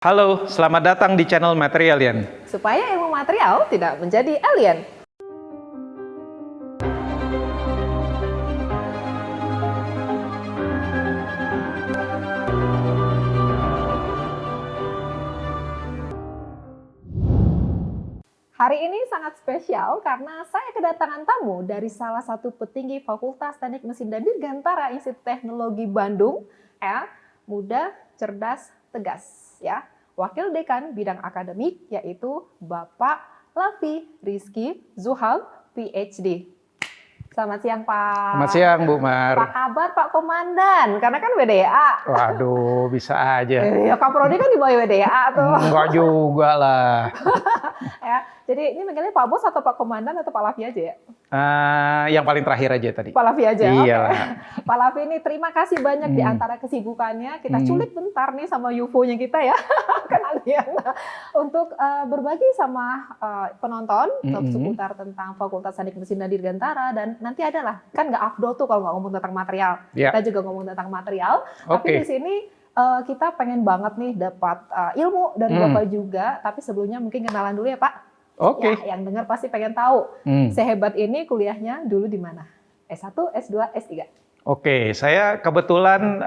Halo, selamat datang di channel Materialien. Supaya ilmu material tidak menjadi alien. Hari ini sangat spesial karena saya kedatangan tamu dari salah satu petinggi Fakultas Teknik Mesin dan Dirgantara Institut Teknologi Bandung, ya, muda, cerdas, tegas, ya. Wakil Dekan bidang akademik yaitu Bapak Lafi Rizky Zuhal, PhD. Selamat siang, Pak. Selamat siang, Bu Mar. Apa kabar, Pak Komandan? Karena kan WDA. Waduh, bisa aja. Ya, Kaprodi kan di bawah WDA tuh. Enggak juga lah. Ya, jadi ini manggilnya Pak Bos atau Pak Komandan atau Pak Lafi aja ya? Yang paling terakhir aja tadi. Pak Lafi aja. Iya. Okay. Pak Lafi ini terima kasih banyak di antara kesibukannya. Kita culik bentar nih sama UFO-nya kita ya. Kalian untuk berbagi sama penonton seputar tentang Fakultas Teknik Mesin dan Dirgantara, dan nanti adalah kan nggak afdol tuh kalau nggak ngomong tentang material. Yeah. Kita juga ngomong tentang material. Tapi Okay. di sini kita pengen banget nih dapat ilmu dari Bapak juga. Tapi sebelumnya mungkin kenalan dulu ya, Pak. Oke. Ya, yang dengar pasti pengen tahu. Sehebat ini kuliahnya dulu di mana? S1, S2, S3? Oke, saya kebetulan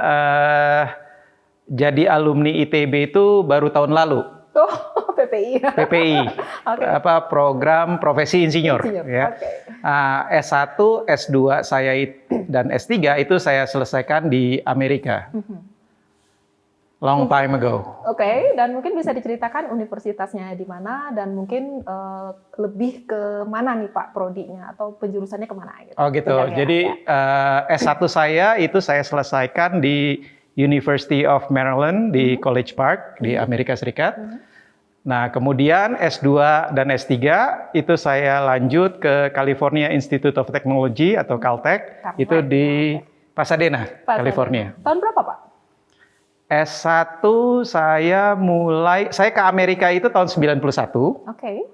jadi alumni ITB itu baru tahun lalu. Oh, PPI. PPI. Oke. Program Profesi Insinyur. Ya. Oke. S1, S2 dan S3 itu saya selesaikan di Amerika. Long time ago. Oke, dan mungkin bisa diceritakan universitasnya di mana dan mungkin lebih ke mana nih Pak prodinya atau penjurusannya kemana gitu? Oh gitu. Jadi S1 saya itu saya selesaikan di University of Maryland di College Park di Amerika Serikat. Nah, kemudian S2 dan S3 itu saya lanjut ke California Institute of Technology atau Caltech, itu di Pasadena, California. Tahun berapa Pak? S1 saya ke Amerika itu tahun 91. Oke.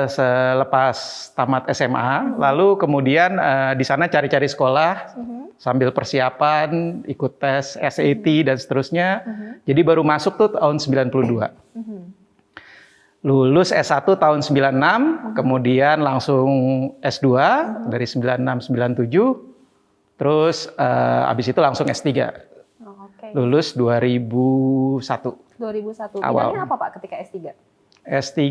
Selepas tamat SMA, lalu kemudian di sana cari-cari sekolah sambil persiapan, ikut tes SAT dan seterusnya. Jadi baru masuk tuh tahun 92. Lulus S1 tahun 96, kemudian langsung S2 dari 96 97. Terus habis itu langsung S3. Lulus 2001. 2001. Awal. Bidangnya apa Pak ketika S3? S3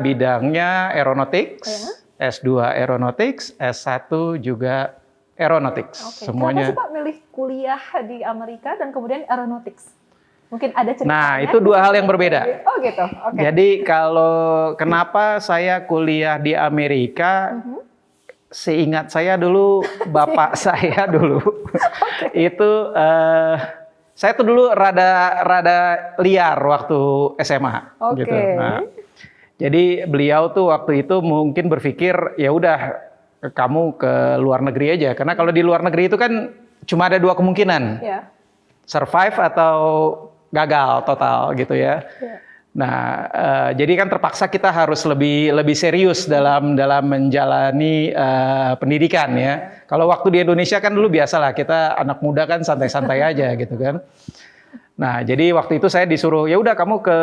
bidangnya aeronautics, S2 aeronautics, S1 juga aeronautics. Semuanya. Kenapa sih Pak milih kuliah di Amerika dan kemudian aeronautics? Mungkin ada ceritanya. Nah, itu dua hal yang berbeda. Oh gitu. Okay. Jadi kalau kenapa saya kuliah di Amerika, seingat saya dulu bapak saya dulu itu saya tuh dulu rada liar waktu SMA gitu. Nah, jadi beliau tuh waktu itu mungkin berpikir ya udah kamu ke luar negeri aja, karena kalau di luar negeri itu kan cuma ada dua kemungkinan, survive atau gagal total gitu ya. Nah, jadi kan terpaksa kita harus lebih serius dalam menjalani pendidikan ya. Kalau waktu di Indonesia kan dulu biasalah kita anak muda kan santai-santai aja gitu kan. Nah, jadi waktu itu saya disuruh ya udah kamu ke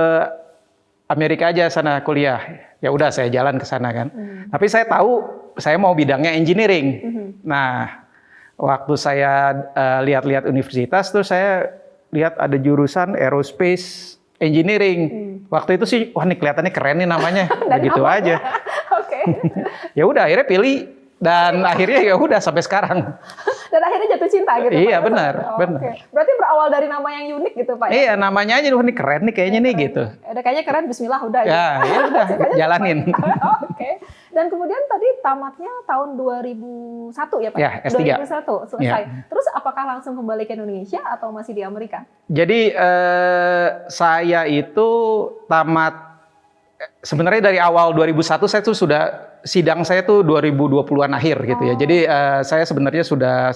Amerika aja sana kuliah. Ya udah saya jalan ke sana kan. Tapi saya tahu saya mau bidangnya engineering. Nah, waktu saya lihat-lihat universitas tuh saya lihat ada jurusan aerospace engineering. Waktu itu sih, wah nih kelihatannya keren nih namanya, begitu aja. Oke. Ya udah akhirnya pilih dan akhirnya ya udah sampai sekarang. Dan akhirnya jatuh cinta gitu. Iya Pak, benar, benar. Okay. Berarti berawal dari nama yang unik gitu Pak? Iya namanya aja, wah nih keren nih kayaknya nih gitu. Udah kayaknya keren, Bismillah udah. Ya udah jalanin. Oke. Dan kemudian tadi tamatnya tahun 2001 ya Pak? Ya S3. 2001 selesai. Terus apakah langsung kembali ke Indonesia atau masih di Amerika? Jadi saya itu tamat sebenarnya dari awal 2001 saya tuh sudah sidang saya tuh 2020-an akhir gitu ya. Jadi saya sebenarnya sudah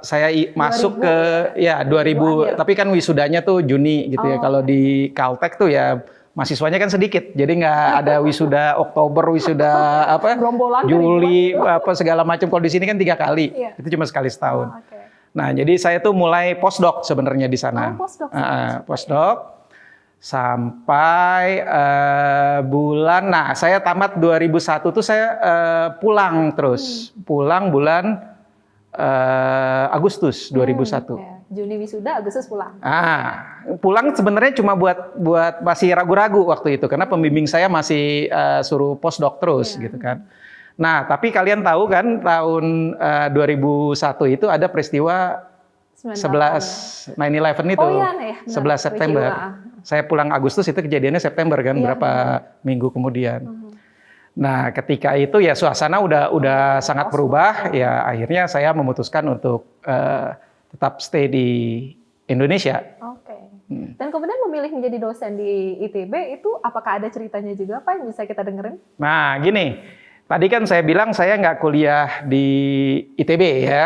saya masuk ke ya 2000 tapi kan wisudanya tuh Juni gitu ya. Kalau di Caltech tuh ya mahasiswanya kan sedikit, jadi nggak ada wisuda Oktober, wisuda Juli, segala macam. Kalau di sini kan 3 kali, itu cuma sekali setahun. Nah, jadi saya tuh mulai postdoc sebenarnya di sana. Postdoc. Postdoc sampai bulan. Nah, saya tamat 2001 tuh saya pulang terus. Pulang bulan Agustus 2001. Ya. Juni wisuda, Agustus pulang. Pulang sebenarnya cuma buat masih ragu-ragu waktu itu karena pembimbing saya masih suruh postdoc terus gitu kan. Nah, tapi kalian tahu kan tahun 2001 itu ada peristiwa 9/11 itu. Oh iya, ya, 11 September. Saya pulang Agustus, itu kejadiannya September kan, berapa minggu kemudian. Nah, ketika itu ya suasana udah sangat berubah, ya akhirnya saya memutuskan untuk tetap stay di Indonesia. Oke. Dan kemudian memilih menjadi dosen di ITB itu apakah ada ceritanya juga Pak yang bisa kita dengerin? Nah, gini. Tadi kan saya bilang saya nggak kuliah di ITB ya,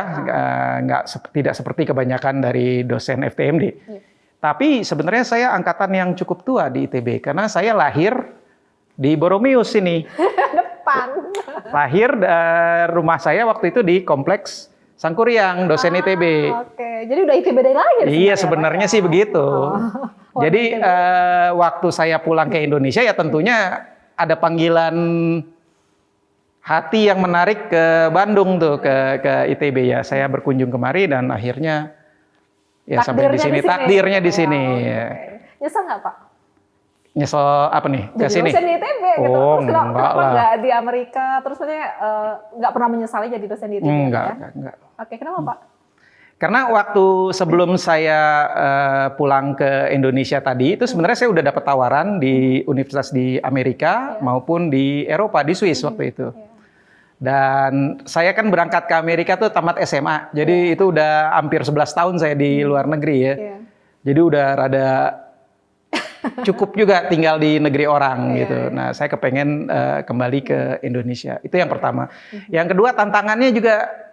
tidak seperti kebanyakan dari dosen FTMD. Tapi sebenarnya saya angkatan yang cukup tua di ITB karena saya lahir di Boromius ini. Depan. Lahir rumah saya waktu itu di kompleks Sangkuriang, dosen ITB. Oke, jadi udah ITB dari lahir. Iya, sebenarnya sih begitu. Jadi waktu saya pulang ke Indonesia ya tentunya ada panggilan hati yang menarik ke Bandung tuh, ke ITB ya. Saya berkunjung kemari dan akhirnya ya sampai di sini. Takdirnya di sini. Nyesel nggak Pak? Nyesel apa nih? Ke sini? Dosen di ITB gitu. Oh, terus kenapa lah. nggak di Amerika? Terus maksudnya nggak pernah menyesali jadi dosen di ITB? Enggak. Oke, kenapa Pak? Karena waktu sebelum saya pulang ke Indonesia tadi, itu sebenarnya saya udah dapat tawaran di universitas di Amerika maupun di Eropa, di Swiss waktu itu. Dan saya kan berangkat ke Amerika tuh tamat SMA, jadi itu udah hampir 11 tahun saya di luar negeri ya. Jadi udah rada cukup juga tinggal di negeri orang gitu. Nah, saya kepengen kembali ke Indonesia. Itu yang pertama. Yang kedua, tantangannya juga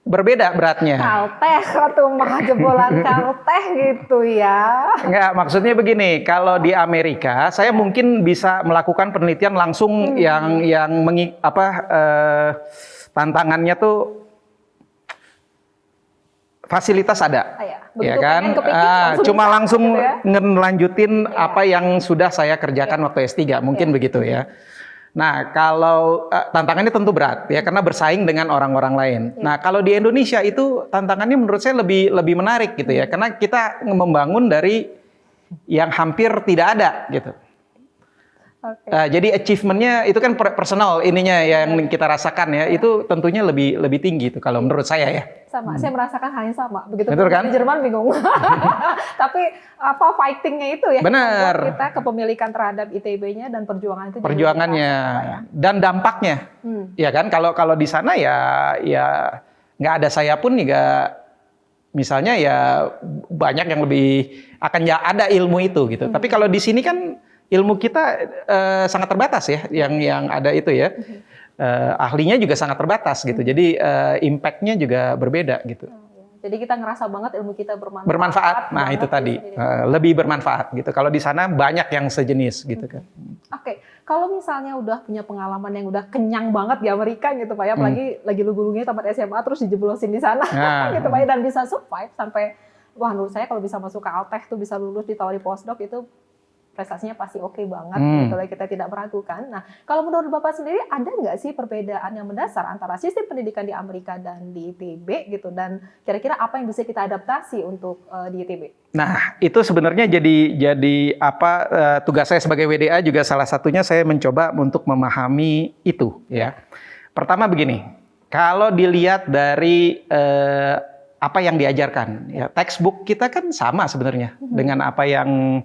berbeda beratnya. Kalteh atau mah jebolan Kalteh gitu ya. Enggak, maksudnya begini, kalau di Amerika saya mungkin bisa melakukan penelitian langsung yang tantangannya tuh fasilitas ada. Ya kan? Cuma langsung gitu ya? Ngelanjutin apa yang sudah saya kerjakan waktu S3, mungkin begitu ya. Nah, kalau tantangannya tentu berat ya karena bersaing dengan orang-orang lain. Nah, kalau di Indonesia itu tantangannya menurut saya lebih menarik gitu ya karena kita membangun dari yang hampir tidak ada gitu. Jadi achievementnya itu kan personal ininya yang kita rasakan ya itu tentunya lebih tinggi itu kalau menurut saya ya. Sama, saya merasakan hal yang sama. Begitu betul kan? Di Jerman bingung. Tapi fightingnya itu ya. Benar. Kita kepemilikan terhadap ITB-nya dan perjuangan itu. Perjuangannya dan dampaknya, ya kan? Kalau di sana ya nggak ada saya pun juga. Misalnya ya banyak yang lebih akan ada ilmu itu gitu. Tapi kalau di sini kan ilmu kita sangat terbatas ya, yang ada itu ya. Ahlinya juga sangat terbatas gitu. Jadi impact-nya juga berbeda gitu. Jadi kita ngerasa banget ilmu kita bermanfaat. Bermanfaat. Nah, itu tadi. Lebih bermanfaat gitu. Kalau di sana banyak yang sejenis gitu kan. Oke. Kalau misalnya udah punya pengalaman yang udah kenyang banget di Amerika gitu Pak ya, apalagi lagi lugu-lugunya tamat SMA terus dijeblosin di sana gitu Pak ya, dan bisa survive sampai menurut saya kalau bisa masuk ke Altech tuh bisa lulus ditawari postdoc itu prestasinya pasti oke banget, gitu lah kita tidak meragukan. Nah, kalau menurut Bapak sendiri ada nggak sih perbedaan yang mendasar antara sistem pendidikan di Amerika dan di ITB gitu, dan kira-kira apa yang bisa kita adaptasi untuk di ITB? Nah, itu sebenarnya jadi tugas saya sebagai WDA juga salah satunya saya mencoba untuk memahami itu ya. Pertama begini, kalau dilihat dari apa yang diajarkan, ya textbook kita kan sama sebenarnya dengan apa yang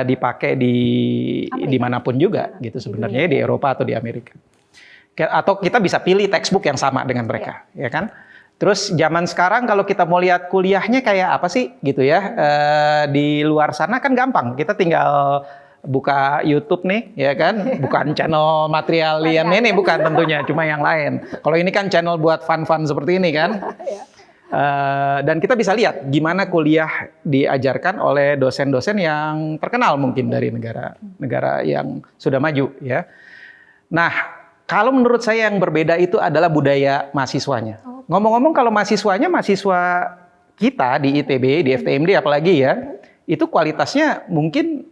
dipakai di manapun juga gitu sebenarnya di Eropa atau di Amerika. Atau kita bisa pilih textbook yang sama dengan mereka, ya kan? Terus zaman sekarang kalau kita mau lihat kuliahnya kayak apa sih gitu ya, di luar sana kan gampang, kita tinggal buka YouTube nih, ya kan? Bukan channel material yang ini, bukan tentunya, cuma yang lain. Kalau ini kan channel buat fun-fun seperti ini kan. Dan kita bisa lihat gimana kuliah diajarkan oleh dosen-dosen yang terkenal mungkin dari negara yang sudah maju ya. Nah, kalau menurut saya yang berbeda itu adalah budaya mahasiswanya. Ngomong-ngomong kalau mahasiswa kita di ITB, di FTMD apalagi ya, itu kualitasnya mungkin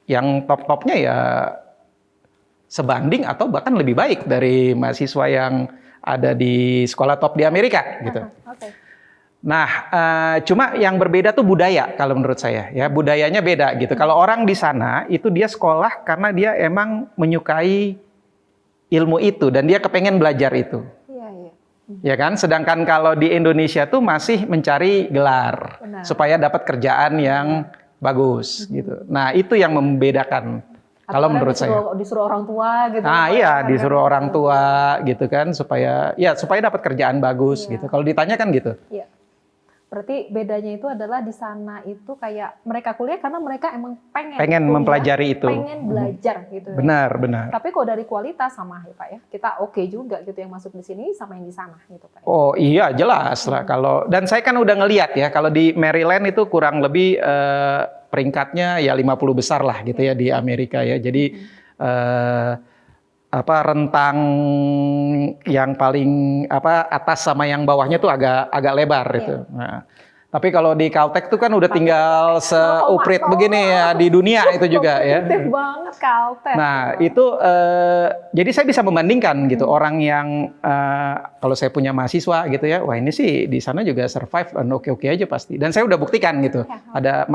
yang top-topnya ya sebanding atau bahkan lebih baik dari mahasiswa yang ada di sekolah top di Amerika gitu. Oke. Nah, cuma yang berbeda tuh budaya kalau menurut saya ya, budayanya beda gitu. Kalau orang di sana itu dia sekolah karena dia emang menyukai ilmu itu dan dia kepengen belajar itu. Iya. Ya kan? Sedangkan kalau di Indonesia tuh masih mencari gelar Benar. supaya dapat kerjaan yang bagus gitu. Nah, itu yang membedakan kalau menurut saya. Disuruh orang tua gitu. Nah, iya, disuruh orang tua gitu kan supaya dapat kerjaan bagus gitu. Kalau ditanya kan gitu. Iya. Berarti bedanya itu adalah di sana itu kayak mereka kuliah karena mereka emang pengen kuliah, mempelajari itu. pengen belajar gitu. Benar. Tapi kalau dari kualitas sama ya Pak ya, kita oke juga gitu yang masuk di sini sama yang di sana gitu Pak. Oh iya jelas lah kalau dan saya kan udah ngelihat ya kalau di Maryland itu kurang lebih peringkatnya ya 50 besar lah gitu ya di Amerika ya. Jadi rentang yang paling atas sama yang bawahnya tuh agak lebar itu. Nah, tapi kalau di Caltech tuh kan udah tinggal seuprit begini ya di dunia itu juga ya. Kompetitif banget Caltech. Nah itu jadi saya bisa membandingkan gitu orang yang kalau saya punya mahasiswa gitu ya, wah ini sih di sana juga survive dan oke aja pasti. Dan saya udah buktikan gitu. Ada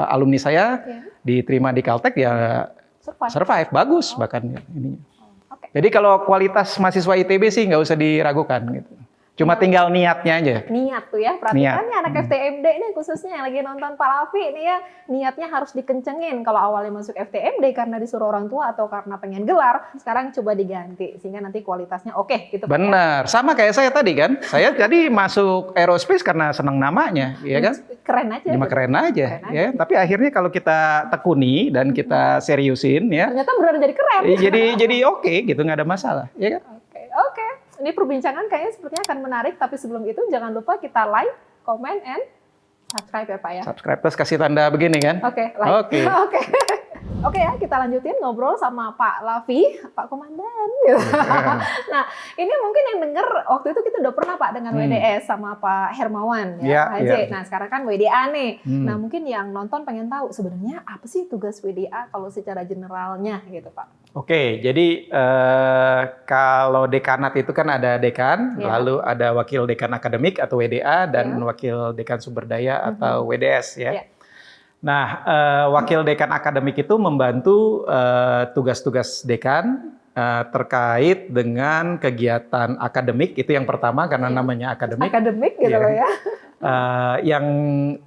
alumni saya diterima di Caltech ya survive bagus bahkan ya, ininya. Jadi kalau kualitas mahasiswa ITB sih nggak usah diragukan gitu. Cuma tinggal niatnya aja. Niat tuh ya, perhatikan nih anak FTMD ini khususnya yang lagi nonton Pak Lavi ini ya, niatnya harus dikencengin. Kalau awalnya masuk FTMD karena disuruh orang tua atau karena pengen gelar, sekarang coba diganti sehingga nanti kualitasnya oke gitu. Bener, sama kayak saya tadi kan. Saya tadi masuk aerospace karena senang namanya, ya kan? Keren aja. Cuma keren aja, ya. Tapi akhirnya kalau kita tekuni dan kita seriusin, ya. Ternyata benar jadi keren. Jadi oke gitu, nggak ada masalah, ya kan? Oke. Ini perbincangan kayaknya sepertinya akan menarik, tapi sebelum itu jangan lupa kita like, comment, and subscribe ya Pak ya. Subscribe terus kasih tanda begini kan? Oke, like. Oke. Oke ya, kita lanjutin ngobrol sama Pak Lavi, Pak Komandan. Nah, ini mungkin yang denger waktu itu kita udah pernah Pak dengan WDS sama Pak Hermawan ya, Pak Haji. Nah, sekarang kan WDA nih. Nah, mungkin yang nonton pengen tahu sebenarnya apa sih tugas WDA kalau secara generalnya gitu Pak. Oke, jadi kalau dekanat itu kan ada dekan, lalu ada wakil dekan akademik atau WDA dan wakil dekan sumber daya atau WDS ya. Nah, wakil dekan akademik itu membantu tugas-tugas dekan terkait dengan kegiatan akademik, itu yang pertama karena namanya akademik. Akademik gitu loh ya. Yang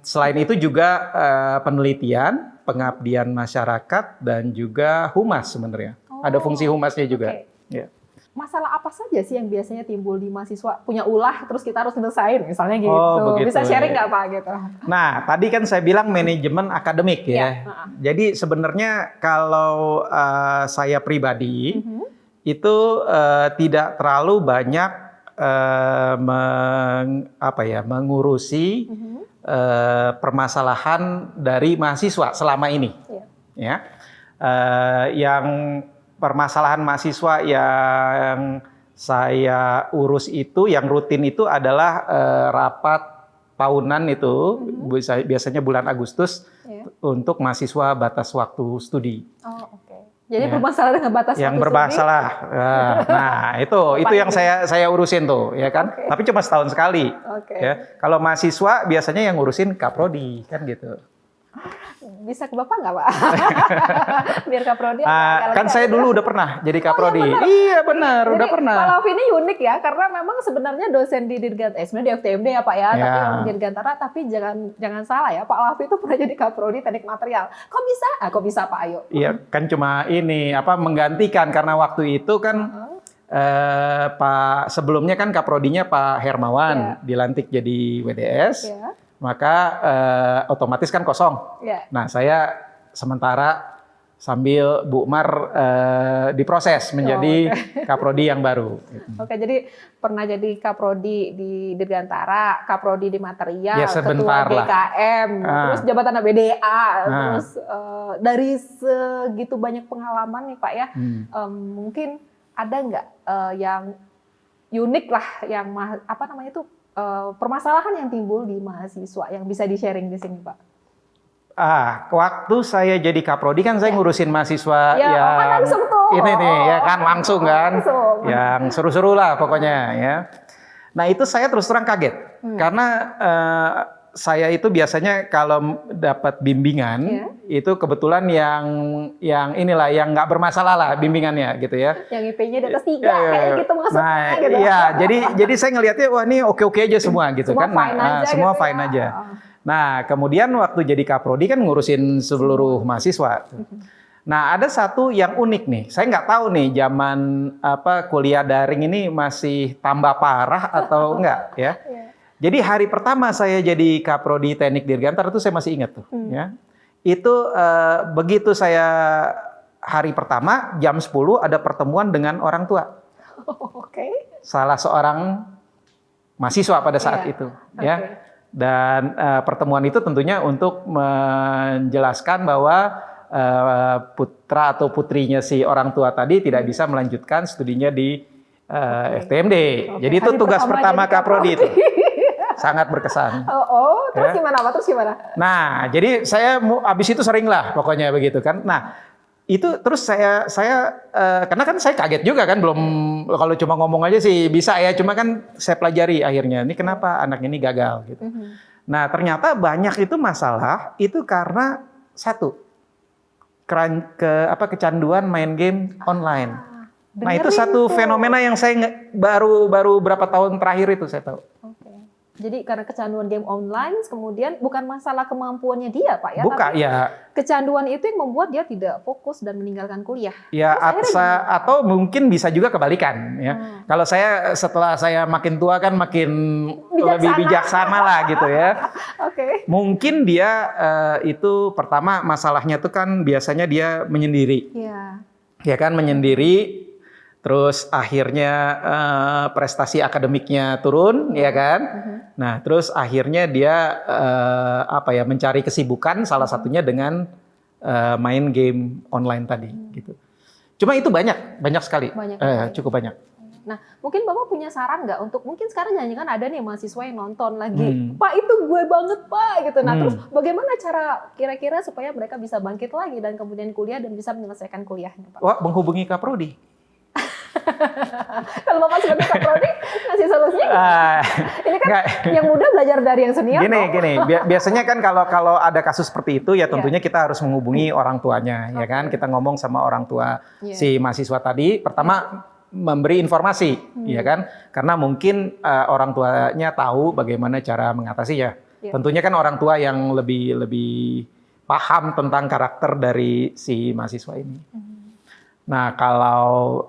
selain itu juga penelitian, pengabdian masyarakat, dan juga humas sebenarnya. Ada fungsi humasnya juga. Ya. Masalah apa saja sih yang biasanya timbul di mahasiswa punya ulah terus kita harus nyelesain misalnya gitu. Begitu. Bisa sharing nggak Pak gitu? Nah, tadi kan saya bilang manajemen akademik ya. Jadi sebenarnya kalau saya pribadi itu tidak terlalu banyak mengurusi permasalahan dari mahasiswa selama ini. Ya. Yang permasalahan mahasiswa yang saya urus itu, yang rutin itu adalah rapat tahunan itu, biasanya bulan Agustus untuk mahasiswa batas waktu studi. Jadi bermasalah dengan batas yang waktu bermasalah. Nah, itu yang saya urusin tuh, ya kan? Tapi cuma setahun sekali. Ya. Kalau mahasiswa biasanya yang ngurusin Kaprodi, kan gitu. Bisa ke Bapak nggak Pak? Biar Kaprodi. Kan saya dulu udah pernah jadi Kaprodi. Iya benar, udah pernah. Pak Lavi ini unik ya, karena memang sebenarnya dosen di Dirgantara, sebenarnya di FTMD ya Pak ya, tapi orang di Dirgantara, tapi jangan salah ya, Pak Lavi itu pernah jadi Kaprodi Teknik Material. Kok bisa? Kok bisa Pak? Ayo. Iya, kan cuma ini menggantikan karena waktu itu kan Pak sebelumnya kan Kaprodinya Pak Hermawan dilantik jadi WDS. Maka otomatis kan kosong. Nah, saya sementara sambil Bu Mar diproses menjadi Kaprodi yang baru. Jadi pernah jadi Kaprodi di Dirgantara, Kaprodi di Material, Ketua BKM, terus jabatan BDA, terus dari segitu banyak pengalaman nih Pak ya, mungkin ada nggak yang unik lah yang permasalahan yang timbul di mahasiswa yang bisa di-sharing di sini, Pak? Waktu saya jadi kaprodi kan saya ngurusin mahasiswa ya, yang kan langsung tuh. Ini nih ya kan langsung kan, langsung. Yang seru-seru lah pokoknya ya. Nah itu saya terus terang kaget karena saya itu biasanya kalau dapat bimbingan itu kebetulan yang inilah yang nggak bermasalah lah bimbingannya gitu ya. Yang IP-nya di atas 3 kayak gitu maksudnya. Nah, gitu. Iya, jadi saya ngelihatnya wah ini oke-oke aja semua gitu semua kan. Fine aja semua gitu fine aja. Nah, kemudian waktu jadi kaprodi kan ngurusin seluruh mahasiswa. Nah, ada satu yang unik nih. Saya nggak tahu nih zaman kuliah daring ini masih tambah parah atau enggak ya. Jadi hari pertama saya jadi kaprodi Teknik Dirgantara itu saya masih ingat tuh ya. Itu begitu saya hari pertama jam 10 ada pertemuan dengan orang tua. Salah seorang mahasiswa pada saat itu ya. Dan pertemuan itu tentunya untuk menjelaskan bahwa putra atau putrinya si orang tua tadi tidak bisa melanjutkan studinya di FTMD. Jadi itu tugas pertama kaprodi itu. Sangat berkesan. Terus gimana Pak? Terus gimana? Nah, jadi saya abis itu sering lah pokoknya begitu kan. Nah, itu terus saya karena kan saya kaget juga kan, belum kalau cuma ngomong aja sih bisa ya, cuma kan saya pelajari akhirnya ini kenapa anak ini gagal gitu. Nah ternyata banyak itu masalah itu karena satu kecanduan main game online. Nah itu satu fenomena yang saya baru berapa tahun terakhir itu saya tahu. Jadi karena kecanduan game online, kemudian bukan masalah kemampuannya dia, Pak ya, tapi kecanduan itu yang membuat dia tidak fokus dan meninggalkan kuliah. Ya, atau mungkin bisa juga kebalikan ya. Kalau setelah saya makin tua kan makin lebih bijaksana lah gitu ya. Mungkin dia itu pertama masalahnya tuh kan biasanya dia menyendiri. Ya kan menyendiri. Terus akhirnya prestasi akademiknya turun, ya kan? Nah, terus akhirnya dia mencari kesibukan, salah satunya dengan main game online tadi, gitu. Cuma itu banyak sekali, cukup banyak. Nah, mungkin Bapak punya saran nggak untuk mungkin sekarang jangan ada nih mahasiswa yang nonton lagi, Pak itu gue banget Pak, gitu. Nah, terus bagaimana cara kira-kira supaya mereka bisa bangkit lagi dan kemudian kuliah dan bisa menyelesaikan kuliahnya, Pak? Wah, menghubungi Kaprodi. Kalau Bapak sebagai kaprodi ngasih solusinya ini kan yang muda belajar dari yang senior. Gini. Biasanya kan kalau ada kasus seperti itu ya tentunya kita harus menghubungi orang tuanya, ya kan? Kita ngomong sama orang tua si mahasiswa tadi. Pertama memberi informasi, ya kan? Karena mungkin orang tuanya tahu bagaimana cara mengatasinya. Tentunya kan orang tua yang lebih paham tentang karakter dari si mahasiswa ini. Nah, kalau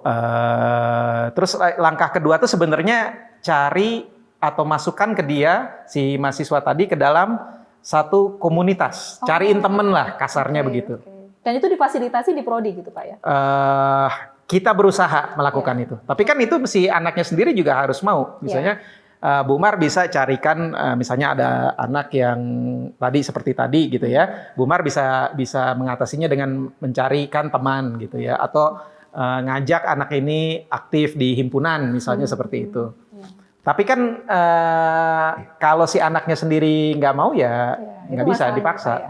terus langkah kedua tuh sebenarnya cari atau masukkan ke dia si mahasiswa tadi ke dalam satu komunitas, cariin temen lah kasarnya begitu. Dan itu difasilitasi di prodi gitu Pak ya? Kita berusaha melakukan itu, tapi kan itu si anaknya sendiri juga harus mau. Misalnya Bu Mar bisa carikan misalnya ada anak yang tadi seperti tadi gitu ya. Bu Mar bisa mengatasinya dengan mencarikan teman gitu ya, atau ngajak anak ini aktif di himpunan misalnya seperti itu. Tapi kan kalau si anaknya sendiri nggak mau ya nggak bisa dipaksa.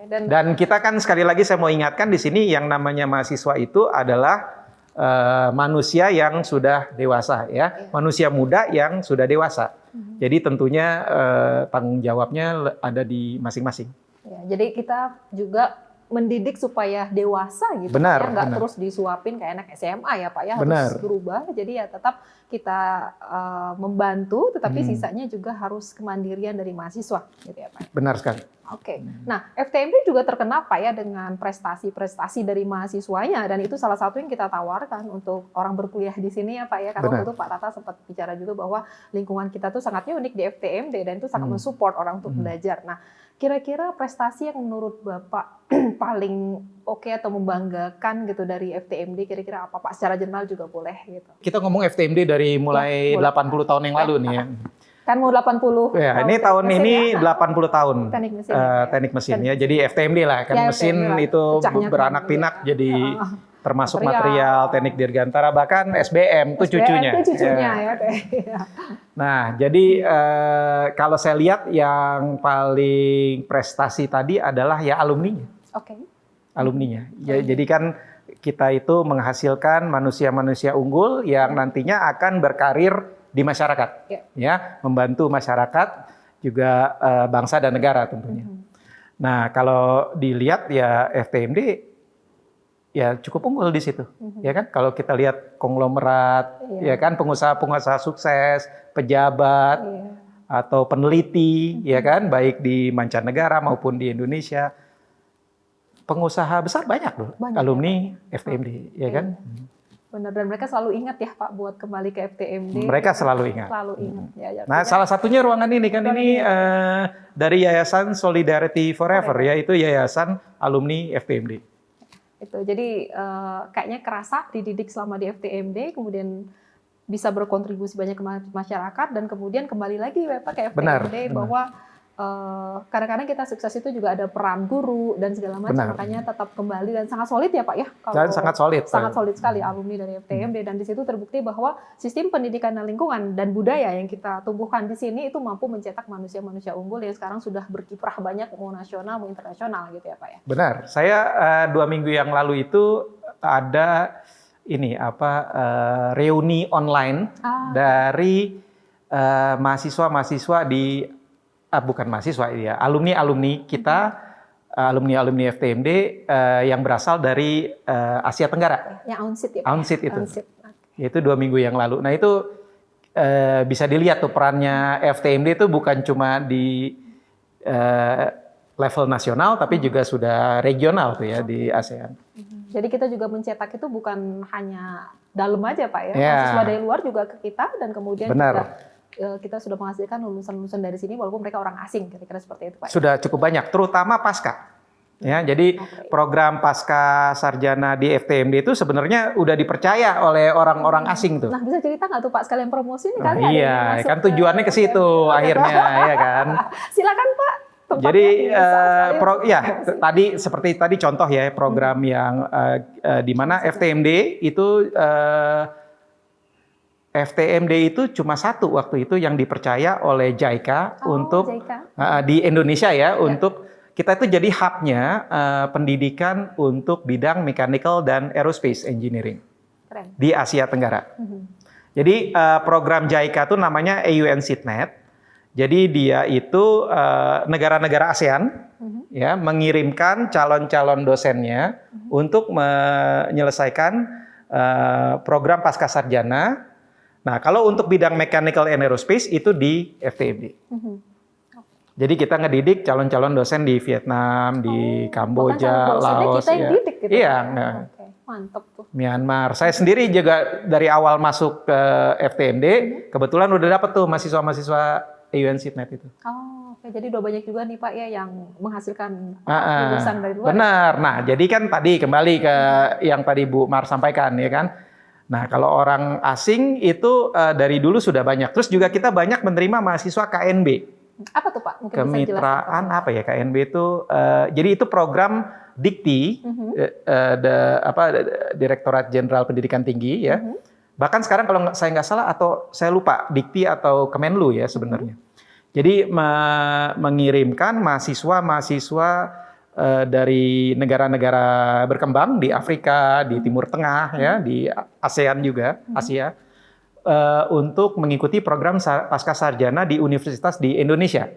Dan kita kan sekali lagi saya mau ingatkan di sini yang namanya mahasiswa itu adalah manusia yang sudah dewasa ya, manusia muda yang sudah dewasa. Jadi tentunya tanggung jawabnya ada di masing-masing. Ya, jadi kita juga mendidik supaya dewasa gitu, benar, ya, nggak terus disuapin kayak anak SMA ya Pak ya, harus berubah. Jadi ya tetap kita membantu, tetapi sisanya juga harus kemandirian dari mahasiswa, gitu ya Pak. Benar sekali. Oke. Nah, FTMD juga terkenal Pak ya dengan prestasi-prestasi dari mahasiswanya, dan itu salah satu yang kita tawarkan untuk orang berkuliah di sini ya Pak ya. Karena waktu itu Pak Tata sempat bicara juga bahwa lingkungan kita tuh sangatnya unik di FTMD dan itu sangat mensupport orang untuk belajar. Nah, kira-kira prestasi yang menurut Bapak paling oke atau membanggakan gitu dari FTMD kira-kira apa Pak? Secara general juga boleh gitu. Kita ngomong FTMD dari mulai 80 tahun yang lalu nih ya. Kan mau 80. Ya, ini tahun ini ya? 80 tahun. Teknik mesin. Teknik mesin ya. Jadi FTMD lah kan, ya, mesin itu beranak pinak jadi termasuk material teknik dirgantara, bahkan SBM itu cucunya. Itu cucunya ya. Nah, jadi kalau saya lihat yang paling prestasi tadi adalah ya alumninya. Oke. Alumninya. Jadi kan kita itu menghasilkan manusia-manusia unggul yang nantinya akan berkarir di masyarakat, ya, membantu masyarakat juga bangsa dan negara tentunya. Nah, kalau dilihat ya FTMD ya cukup unggul di situ, ya kan? Kalau kita lihat konglomerat, ya kan, pengusaha-pengusaha sukses, pejabat atau peneliti, ya kan, baik di mancanegara maupun di Indonesia. Pengusaha besar banyak loh, alumni FTMD, ya kan? Benar, dan mereka selalu ingat ya Pak buat kembali ke FTMD. Mereka selalu ingat. Selalu ingat. Ya, nah, salah satunya ruangan ini kan ini dari Yayasan Solidarity Forever, yaitu Yayasan Alumni FTMD. Itu, jadi kayaknya kerasa dididik selama di FTMD, kemudian bisa berkontribusi banyak ke masyarakat, dan kemudian kembali lagi Pak ke FTMD bahwa kadang-kadang kita sukses itu juga ada peran guru dan segala macam, makanya tetap kembali dan sangat solid ya Pak ya. Dan sangat solid. Sangat solid sekali alumni dari FTMD, dan di situ terbukti bahwa sistem pendidikan dan lingkungan dan budaya yang kita tumbuhkan di sini itu mampu mencetak manusia-manusia unggul yang sekarang sudah berkiprah banyak mau nasional mau internasional gitu ya Pak ya. Benar. Saya 2 minggu yang lalu itu ada ini reuni online dari mahasiswa-mahasiswa di bukan mahasiswa ya, alumni-alumni kita, alumni-alumni FTMD yang berasal dari Asia Tenggara. Yang AUNSIT ya? AUNSIT itu. Itu 2 minggu yang lalu. Nah itu bisa dilihat tuh perannya FTMD itu bukan cuma di level nasional, tapi juga sudah regional tuh ya di ASEAN. Jadi kita juga mencetak itu bukan hanya dalam aja Pak ya, mahasiswa dari luar juga ke kita, dan kemudian juga kita sudah menghasilkan lulusan-lulusan dari sini walaupun mereka orang asing, kira-kira seperti itu Pak. Sudah cukup banyak, terutama pasca. Ya, jadi program pasca sarjana di FTMD itu sebenarnya udah dipercaya oleh orang-orang asing tuh. Nah, bisa cerita nggak tuh Pak sekalian promosi ini kali iya, kan tujuannya ke situ akhirnya ya kan. Silakan Pak. Jadi tadi seperti tadi contoh ya program yang di mana FTMD itu FTMD itu cuma satu waktu itu yang dipercaya oleh JICA untuk di Indonesia ya, untuk kita itu jadi hubnya pendidikan untuk bidang mechanical dan aerospace engineering. Keren. Di Asia Tenggara. Jadi program JICA itu namanya AUN SITNET. Jadi dia itu negara-negara ASEAN ya mengirimkan calon-calon dosennya untuk menyelesaikan program pasca sarjana. Nah, kalau untuk bidang mechanical and aerospace itu di FTMD. Jadi kita ngedidik calon-calon dosen di Vietnam, di Kamboja, Laos, kita yang didik gitu. Iya, mantep tuh. Myanmar. Saya sendiri juga dari awal masuk ke FTMD, kebetulan udah dapet tuh mahasiswa-mahasiswa AUN SITNET itu. Oke. Jadi udah banyak juga nih Pak ya yang menghasilkan lulusan dari luar. Benar. Nah, jadi kan tadi kembali ke yang tadi Bu Mar sampaikan ya kan. Nah, kalau orang asing itu dari dulu sudah banyak. Terus juga kita banyak menerima mahasiswa KNB. Apa tuh Pak? Mungkin kemitraan apa ya KNB itu? Jadi itu program Dikti, Direktorat Jenderal Pendidikan Tinggi ya. Bahkan sekarang kalau saya nggak salah atau saya lupa Dikti atau Kemenlu ya sebenarnya. Jadi mengirimkan mahasiswa-mahasiswa dari negara-negara berkembang di Afrika, di Timur Tengah, ya, di ASEAN juga, Asia, untuk mengikuti program pasca sarjana di universitas di Indonesia.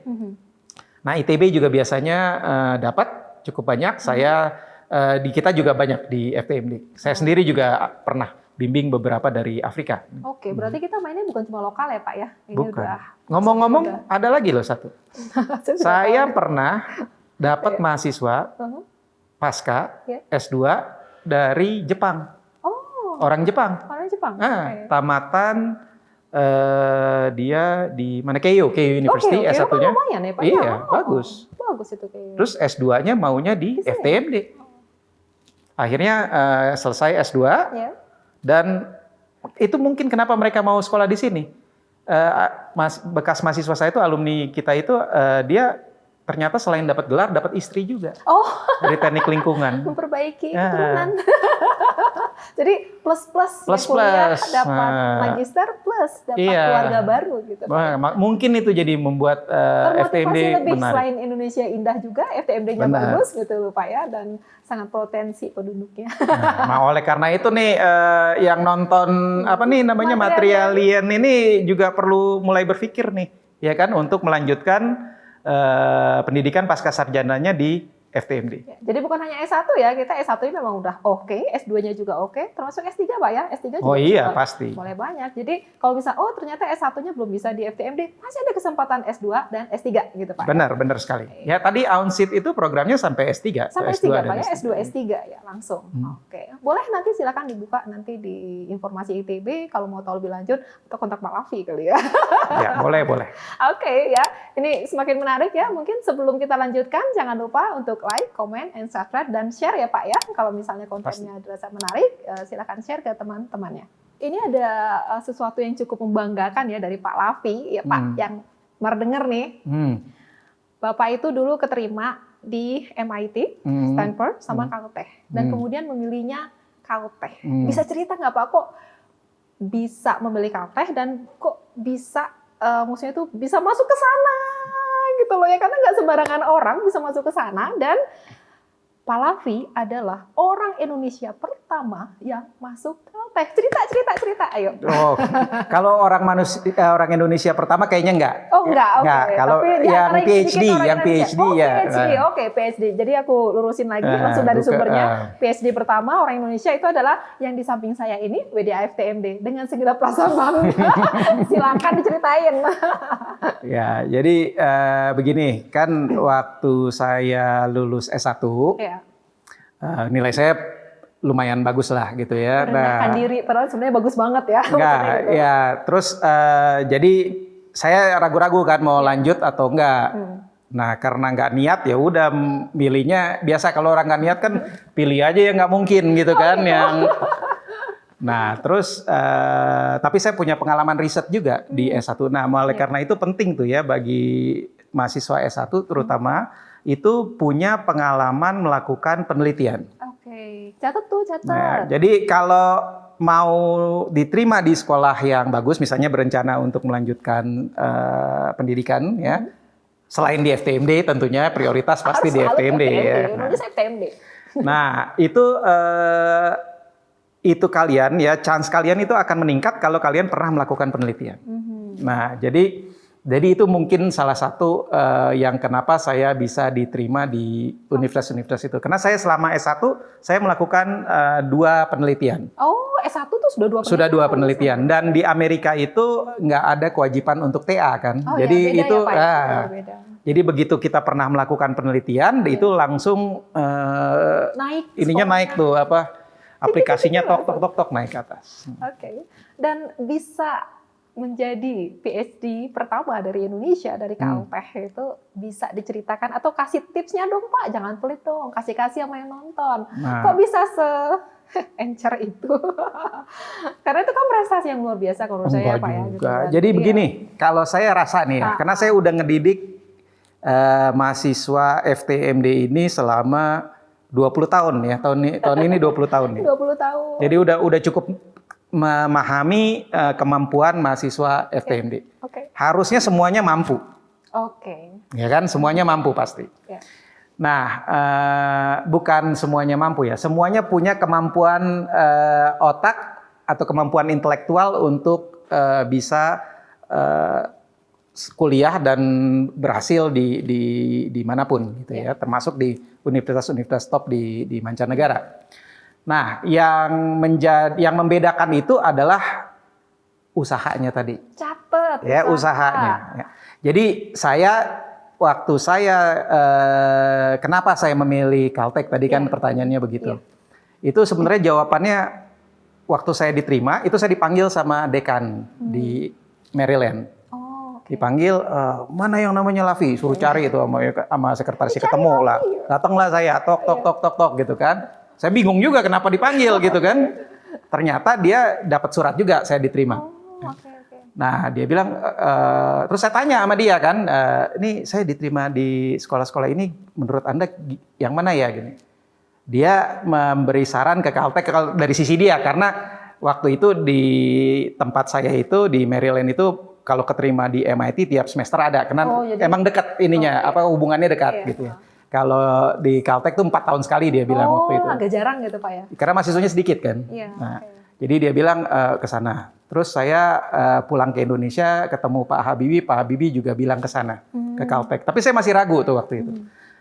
Nah, ITB juga biasanya dapat cukup banyak. Di kita juga banyak di FTMD. Saya sendiri juga pernah bimbing beberapa dari Afrika. Oke, berarti kita mainnya bukan cuma lokal ya Pak ya? Ini bukan. Udah Ngomong-ngomong, ada lagi loh satu. Saya pernah dapat mahasiswa pasca S2 dari Jepang. Orang Jepang. Orang Jepang. Tamatan dia di mana Keio University S1-nya. Lumayan ya Pak. Iya, bagus. Bagus itu Keio. Terus S2-nya maunya di FTMD. Akhirnya selesai S2. Dan itu mungkin kenapa mereka mau sekolah di sini. Bekas mahasiswa saya itu alumni kita itu dia ternyata selain dapat gelar dapat istri juga. Dari teknik lingkungan. Memperbaiki keturunan. Jadi plus-plus Plus, kuliah plus. dapat Nah. magister plus dapat Iya. keluarga baru gitu. Mungkin itu jadi membuat FTMD Termotivasi lebih menarik. selain Indonesia indah juga FTMD-nya Benar. bagus gitu loh Pak ya, dan sangat potensi penduduknya. Nah, oleh karena itu nih yang nonton apa nih namanya Materialien ini juga perlu mulai berpikir nih, ya kan, untuk melanjutkan pendidikan pasca sarjananya di FTMD. Ya, jadi bukan hanya S1 ya, kita S1-nya memang udah oke, S2-nya juga oke, termasuk S3 Pak ya, S3 juga Oh iya, bisa pasti. mulai banyak. Jadi kalau bisa, oh ternyata S1-nya belum bisa di FTMD, masih ada kesempatan S2 dan S3 gitu Pak. Benar, benar sekali. Ya tadi Aunsit itu programnya sampai S3. Sampai S2 S3 dan Pak ya, S3. S2, S3 ya langsung. Oke, boleh nanti silakan dibuka nanti di informasi ITB kalau mau tahu lebih lanjut, atau kontak Pak Lavi kali ya. Ya, boleh, boleh. Oke ya, ini semakin menarik ya. Mungkin sebelum kita lanjutkan, jangan lupa untuk like, comment, and subscribe, dan share ya Pak ya. Kalau misalnya kontennya dirasa menarik, silakan share ke teman-temannya. Ini ada sesuatu yang cukup membanggakan ya dari Pak Lavi ya Pak, yang merdenger nih. Bapak itu dulu keterima di MIT, Stanford, sama Caltech. Dan kemudian memilihnya Caltech. Bisa cerita nggak Pak, kok bisa memilih Caltech dan kok bisa maksudnya itu bisa masuk ke sana gitu loh ya, karena nggak sembarangan orang bisa masuk ke sana. Dan Pak Lavi adalah orang Indonesia pertama yang masuk Caltech. Cerita, ayo. Oh, kalau orang Indonesia pertama kayaknya enggak. Oh enggak, oke. Enggak, kalau Tapi di yang antara PhD, sedikit orang yang Indonesia. PhD oh, ya. PhD, oke, PhD. Jadi aku lurusin lagi langsung dari sumbernya. PhD pertama orang Indonesia itu adalah yang di samping saya ini, WDA FTMD, dengan segenap rasa bangga. Silakan diceritain. Ya, jadi begini, kan waktu saya lulus S1, Ya. Nilai saya lumayan bagus lah gitu ya. Merendahkan diri, padahal sebenarnya bagus banget ya. Enggak, gitu. ya terus jadi saya ragu-ragu kan mau lanjut atau enggak. Nah karena nggak niat ya udah milihnya biasa, kalau orang nggak niat kan pilih aja yang nggak mungkin gitu kan yang. Nah terus tapi saya punya pengalaman riset juga di S1. Nah oleh karena itu penting tuh ya bagi mahasiswa S1 terutama itu punya pengalaman melakukan penelitian. Oke, catat. Nah, jadi kalau mau diterima di sekolah yang bagus, misalnya berencana untuk melanjutkan pendidikan, ya, selain di FTMD tentunya prioritas pasti di FTMD ya. Nah, itu kalian ya, chance kalian itu akan meningkat kalau kalian pernah melakukan penelitian. Nah, jadi itu mungkin salah satu yang kenapa saya bisa diterima di universitas-universitas itu. Karena saya selama S1 saya melakukan 2 penelitian. Oh, S1 tuh sudah 2 penelitian? Sudah 2 penelitian. Dan di Amerika itu nggak ada kewajiban untuk TA kan. Oh, jadi ya, beda itu, ya, Pak, beda. Jadi begitu kita pernah melakukan penelitian, itu langsung naik tuh aplikasinya tok naik ke atas. Oke. Dan bisa menjadi PhD pertama dari Indonesia, dari Caltech itu bisa diceritakan atau kasih tipsnya dong Pak, jangan pelit dong, kasih sama yang nonton. Kok bisa encer itu? Karena itu kan prestasi yang luar biasa kalau menurut saya Pak ya. Gitu kan. Jadi begini, kalau saya rasa nih ya, karena saya udah ngedidik mahasiswa FTMD ini selama 20 tahun ya, tahun ini 20 tahun nih. 20 tahun. Jadi udah cukup memahami kemampuan mahasiswa FTMD. Oke. Harusnya semuanya mampu. Oke. Ya kan, semuanya mampu pasti. Ya. Nah, bukan semuanya mampu ya. Semuanya punya kemampuan otak atau kemampuan intelektual untuk bisa kuliah dan berhasil di manapun gitu ya. Termasuk di universitas-universitas top di mancanegara. Nah, yang membedakan itu adalah usahanya tadi. Catat. Ya, usahanya. Ya. Jadi waktu saya kenapa saya memilih Caltech tadi kan pertanyaannya begitu. Itu sebenarnya jawabannya waktu saya diterima itu saya dipanggil sama dekan di Maryland. Dipanggil, mana yang namanya Lavi, suruh cari itu sama sekretarisnya, ketemu lah. Datanglah saya, tok gitu kan. Saya bingung juga kenapa dipanggil gitu kan. Ternyata dia dapat surat juga saya diterima. Nah dia bilang, terus saya tanya sama dia kan, ini saya diterima di sekolah-sekolah ini menurut Anda yang mana ya? Gini. dia memberi saran ke Caltech dari sisi dia, karena waktu itu di tempat saya itu di Maryland itu kalau keterima di MIT tiap semester ada, karena emang dekat ininya, hubungannya dekat gitu ya. Kalau di Caltech tuh 4 tahun sekali dia bilang waktu itu. Agak jarang gitu Pak ya? Karena mahasiswanya sedikit kan. Nah, jadi dia bilang ke sana. Terus saya pulang ke Indonesia ketemu Pak Habibie juga bilang ke sana, ke Caltech. Tapi saya masih ragu tuh waktu itu.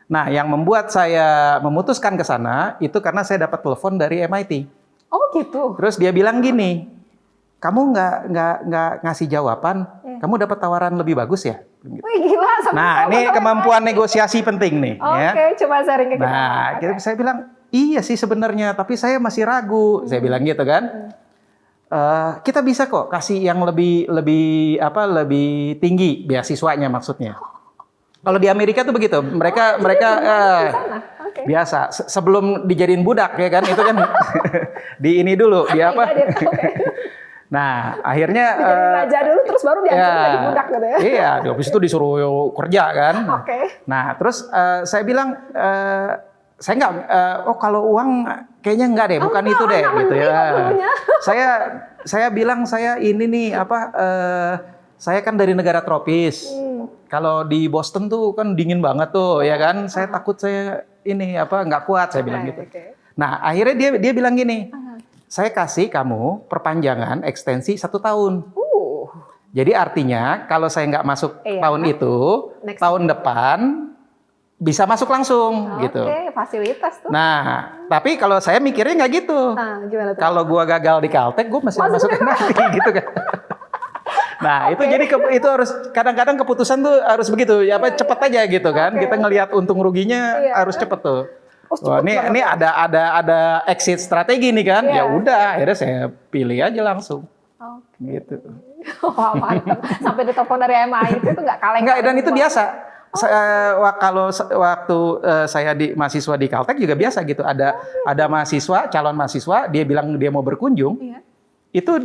Nah, yang membuat saya memutuskan ke sana itu karena saya dapat telepon dari MIT. Oh gitu. Terus dia bilang gini, kamu nggak ngasih jawaban, kamu dapat tawaran lebih bagus ya? Gitu. Wih gila. Nah, ini kemampuan negosiasi penting nih. Oke, coba sharing ke kita. Nah, saya bilang iya sih sebenarnya, tapi saya masih ragu. Saya bilang gitu kan. Kita bisa kok kasih yang lebih tinggi beasiswanya maksudnya. Kalau di Amerika tuh begitu, mereka biasa sebelum dijadiin budak ya kan, itu kan di ini dulu, di apa? Nah, akhirnya raja dulu terus baru diangkat jadi budak gitu ya. Iya, habis itu disuruh kerja kan. Nah, terus saya bilang saya nggak, kalau uang kayaknya nggak deh, bukan itu deh gitu ya. Saya bilang saya ini nih saya kan dari negara tropis. Kalau di Boston tuh kan dingin banget tuh, ya kan? Saya takut saya ini nggak kuat, saya bilang gitu. Nah, akhirnya dia bilang gini, saya kasih kamu perpanjangan ekstensi 1 tahun. Jadi artinya kalau saya nggak masuk tahun itu, tahun depan bisa masuk langsung gitu. Fasilitas tuh. Nah, tapi kalau saya mikirnya nggak gitu. Gimana tuh? Kalau gua gagal di Caltech, gua masih masuk nanti gitu kan. Nah, itu jadi itu harus kadang-kadang keputusan tuh harus begitu, cepet aja gitu kan. Kita ngelihat untung ruginya harus cepet tuh. Wah, ini ada exit strategi nih kan. Ya udah, akhirnya saya pilih aja langsung. Gitu. Wah, mantap. Sampai ditelepon dari MIT itu nggak kaleng. Enggak, dan itu biasa. Kalau waktu saya mahasiswa di Caltech juga biasa gitu. Ada mahasiswa, calon mahasiswa, dia bilang dia mau berkunjung. Itu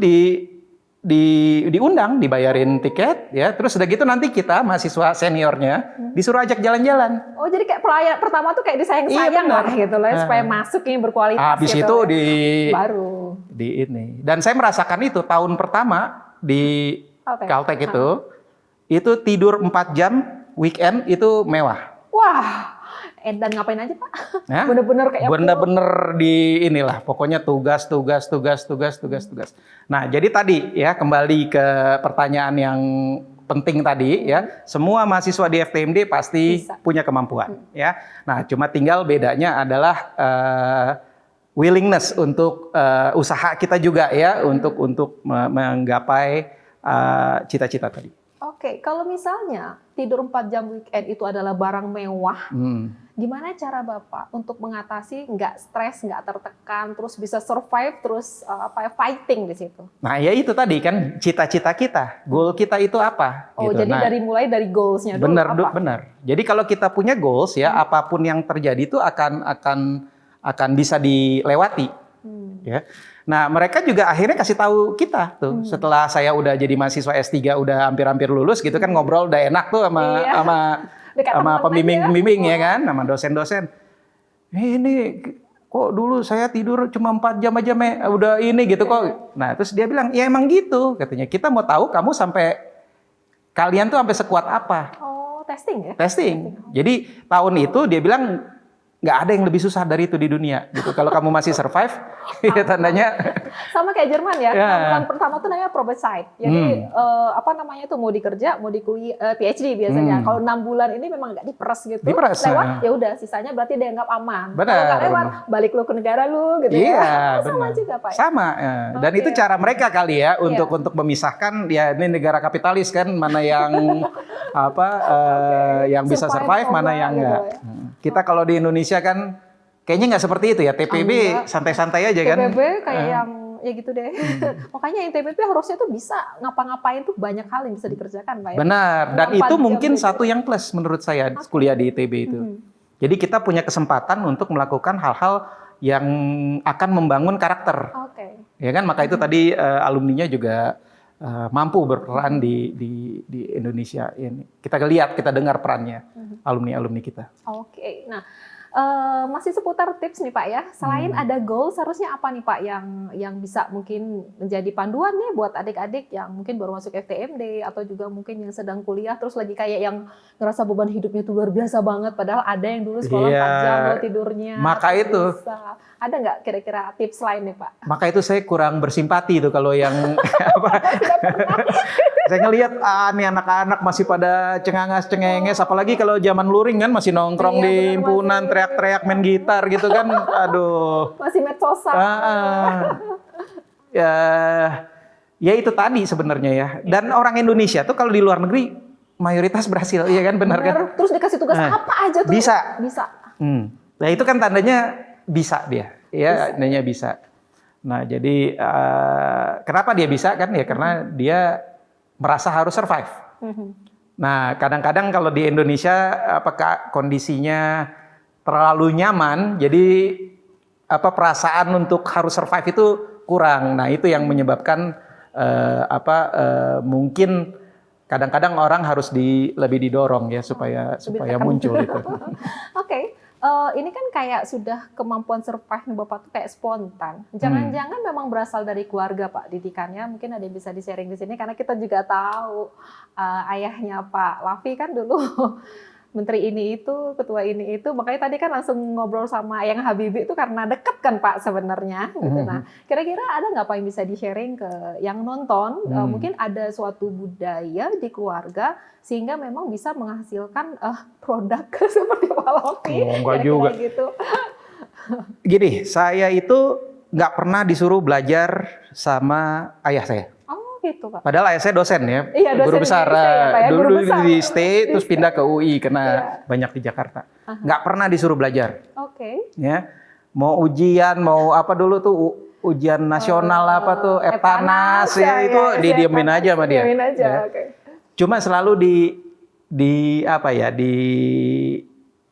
diundang, dibayarin tiket, ya. Terus udah gitu nanti kita mahasiswa seniornya disuruh ajak jalan-jalan. Oh, jadi kayak pelayan pertama tuh kayak disayang-sayang lah gitu lah, supaya masuk yang berkualitas. Habis gitu, itu baru di ini. Dan saya merasakan itu tahun pertama di Caltech itu tidur 4 jam weekend itu mewah. Wah. Dan ngapain aja Pak? Bener-bener kayak bener-bener di inilah, pokoknya tugas. Nah, jadi tadi ya kembali ke pertanyaan yang penting tadi ya, semua mahasiswa di FTMD pasti punya kemampuan ya. Nah, cuma tinggal bedanya adalah willingness untuk usaha kita juga ya untuk menggapai cita-cita tadi. Oke, kalau misalnya tidur 4 jam weekend itu adalah barang mewah, gimana cara Bapak untuk mengatasi nggak stres, nggak tertekan, terus bisa survive, terus fighting di situ? Nah, ya itu tadi kan cita-cita kita, goal kita itu apa? Oh, gitu. Jadi mulai dari goals-nya dulu. Benar. Jadi kalau kita punya goals ya, apapun yang terjadi itu akan bisa dilewati. Ya. Nah, mereka juga akhirnya kasih tahu kita tuh. Setelah saya udah jadi mahasiswa S3 udah hampir-hampir lulus gitu kan, ngobrol udah enak tuh sama pembimbing-pembimbing ya kan, sama dosen-dosen. Ini kok dulu saya tidur cuma 4 jam aja udah ini gitu kok. Nah, terus dia bilang, "Ya emang gitu," katanya. "Kita mau tahu kamu kalian tuh sampai sekuat apa?" Oh, testing ya? Testing. Jadi tahun itu dia bilang nggak ada yang lebih susah dari itu di dunia gitu. Kalau kamu masih survive, ya tandanya sama kayak Jerman ya. Bulan pertama tuh namanya proboscis. Jadi mau dikerja, mau di kuliah PhD biasanya. Kalau 6 bulan ini memang nggak diperes gitu. Lewat ya udah, sisanya berarti dianggap aman. Kalau nggak lewat, balik lu ke negara lu gitu ya. Sama juga Pak. Sama. Dan itu cara mereka kali ya untuk memisahkan ya, ini negara kapitalis kan, mana yang yang bisa survive, mana yang enggak. Kita kalau di Indonesia kan kayaknya nggak seperti itu ya, TPB santai-santai aja kan. TPB kayak yang ya gitu deh. Makanya yang TPB harusnya tuh bisa ngapa-ngapain tuh banyak hal yang bisa dikerjakan Pak ya. Benar, dan itu mungkin satu yang plus menurut saya kuliah di ITB itu. Jadi kita punya kesempatan untuk melakukan hal-hal yang akan membangun karakter. Ya kan, maka itu tadi alumninya juga mampu berperan di Indonesia ini. Kita lihat, kita dengar perannya alumni-alumni kita. Nah Masih seputar tips nih Pak ya. Selain ada goals, harusnya apa nih Pak yang bisa mungkin menjadi panduan nih buat adik-adik yang mungkin baru masuk FTMD atau juga mungkin yang sedang kuliah terus lagi kayak yang ngerasa beban hidupnya tuh luar biasa banget. Padahal ada yang dulu sekolah 4 jam loh tidurnya. Maka itu. Bisa. Ada nggak kira-kira tips lain nih Pak? Maka itu saya kurang bersimpati tuh kalau yang apa. Saya ngelihat nih anak-anak masih pada cengangas-cengenges, apalagi kalau zaman luring kan masih nongkrong di himpunan, teriak-teriak main gitar gitu kan, aduh. Masih medsosan. Ya itu tadi sebenarnya ya. Dan orang Indonesia tuh kalau di luar negeri mayoritas berhasil, iya kan, benar kan? Terus dikasih tugas apa aja tuh? Bisa. Nah itu kan tandanya bisa dia, ya tandanya bisa. Nah jadi kenapa dia bisa kan ya karena dia merasa harus survive. Nah kadang-kadang kalau di Indonesia apakah kondisinya terlalu nyaman, jadi perasaan untuk harus survive itu kurang. Nah itu yang menyebabkan mungkin kadang-kadang orang harus lebih didorong ya supaya muncul itu. Oke. Ini kan kayak sudah kemampuan survive Bapak tuh kayak spontan. Jangan-jangan memang berasal dari keluarga Pak didikannya. Mungkin ada yang bisa di-sharing di sini karena kita juga tahu ayahnya Pak Lavi kan dulu menteri ini itu, ketua ini itu. Makanya tadi kan langsung ngobrol sama Yang Habibie itu karena deket kan Pak sebenarnya. Gitu. Nah, kira-kira ada nggak Pak yang bisa di-sharing ke yang nonton? Mungkin ada suatu budaya di keluarga sehingga memang bisa menghasilkan produk seperti Pak Lavi. Enggak juga. Gitu. Gini, saya itu nggak pernah disuruh belajar sama ayah saya. Oh gitu Pak. Padahal ayah saya dosen ya, Iya, dosen guru besar. Dulu di STE terus pindah ke UI karena banyak di Jakarta. Nggak pernah disuruh belajar. Oke. Ya, mau ujian, mau apa dulu tuh ujian nasional apa tuh, Eptanas ya itu didiemin aja sama dia. Didiemin aja, ya. oke. Cuma selalu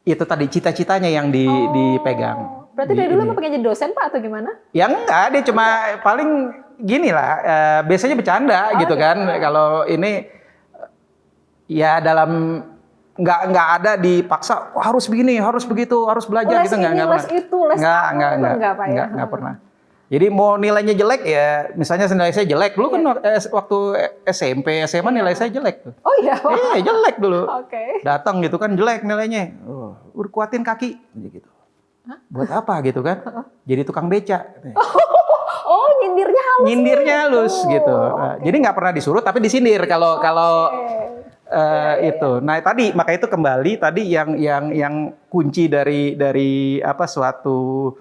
itu tadi cita-citanya yang dipegang. Berarti dari dulu emang pengen jadi dosen Pak atau gimana? Ya enggak, dia cuma paling gini lah, biasanya bercanda gitu kan. Kalau ini ya dalam nggak ada dipaksa harus begini, harus begitu, harus belajar gitu nggak pernah. Nggak pernah. Jadi mau nilainya jelek ya, misalnya nilai saya jelek dulu kan waktu SMP, SMA nilai saya jelek tuh. Oh iya. Jelek dulu. Oke. Datang gitu kan jelek nilainya. Udah kuatin kaki gitu. Buat apa gitu kan? Jadi tukang beca. Oh, nyindirnya halus. Nyindirnya halus gitu. Jadi nggak pernah disuruh tapi disindir kalau itu. Nah, tadi maka itu kembali tadi yang kunci dari suatu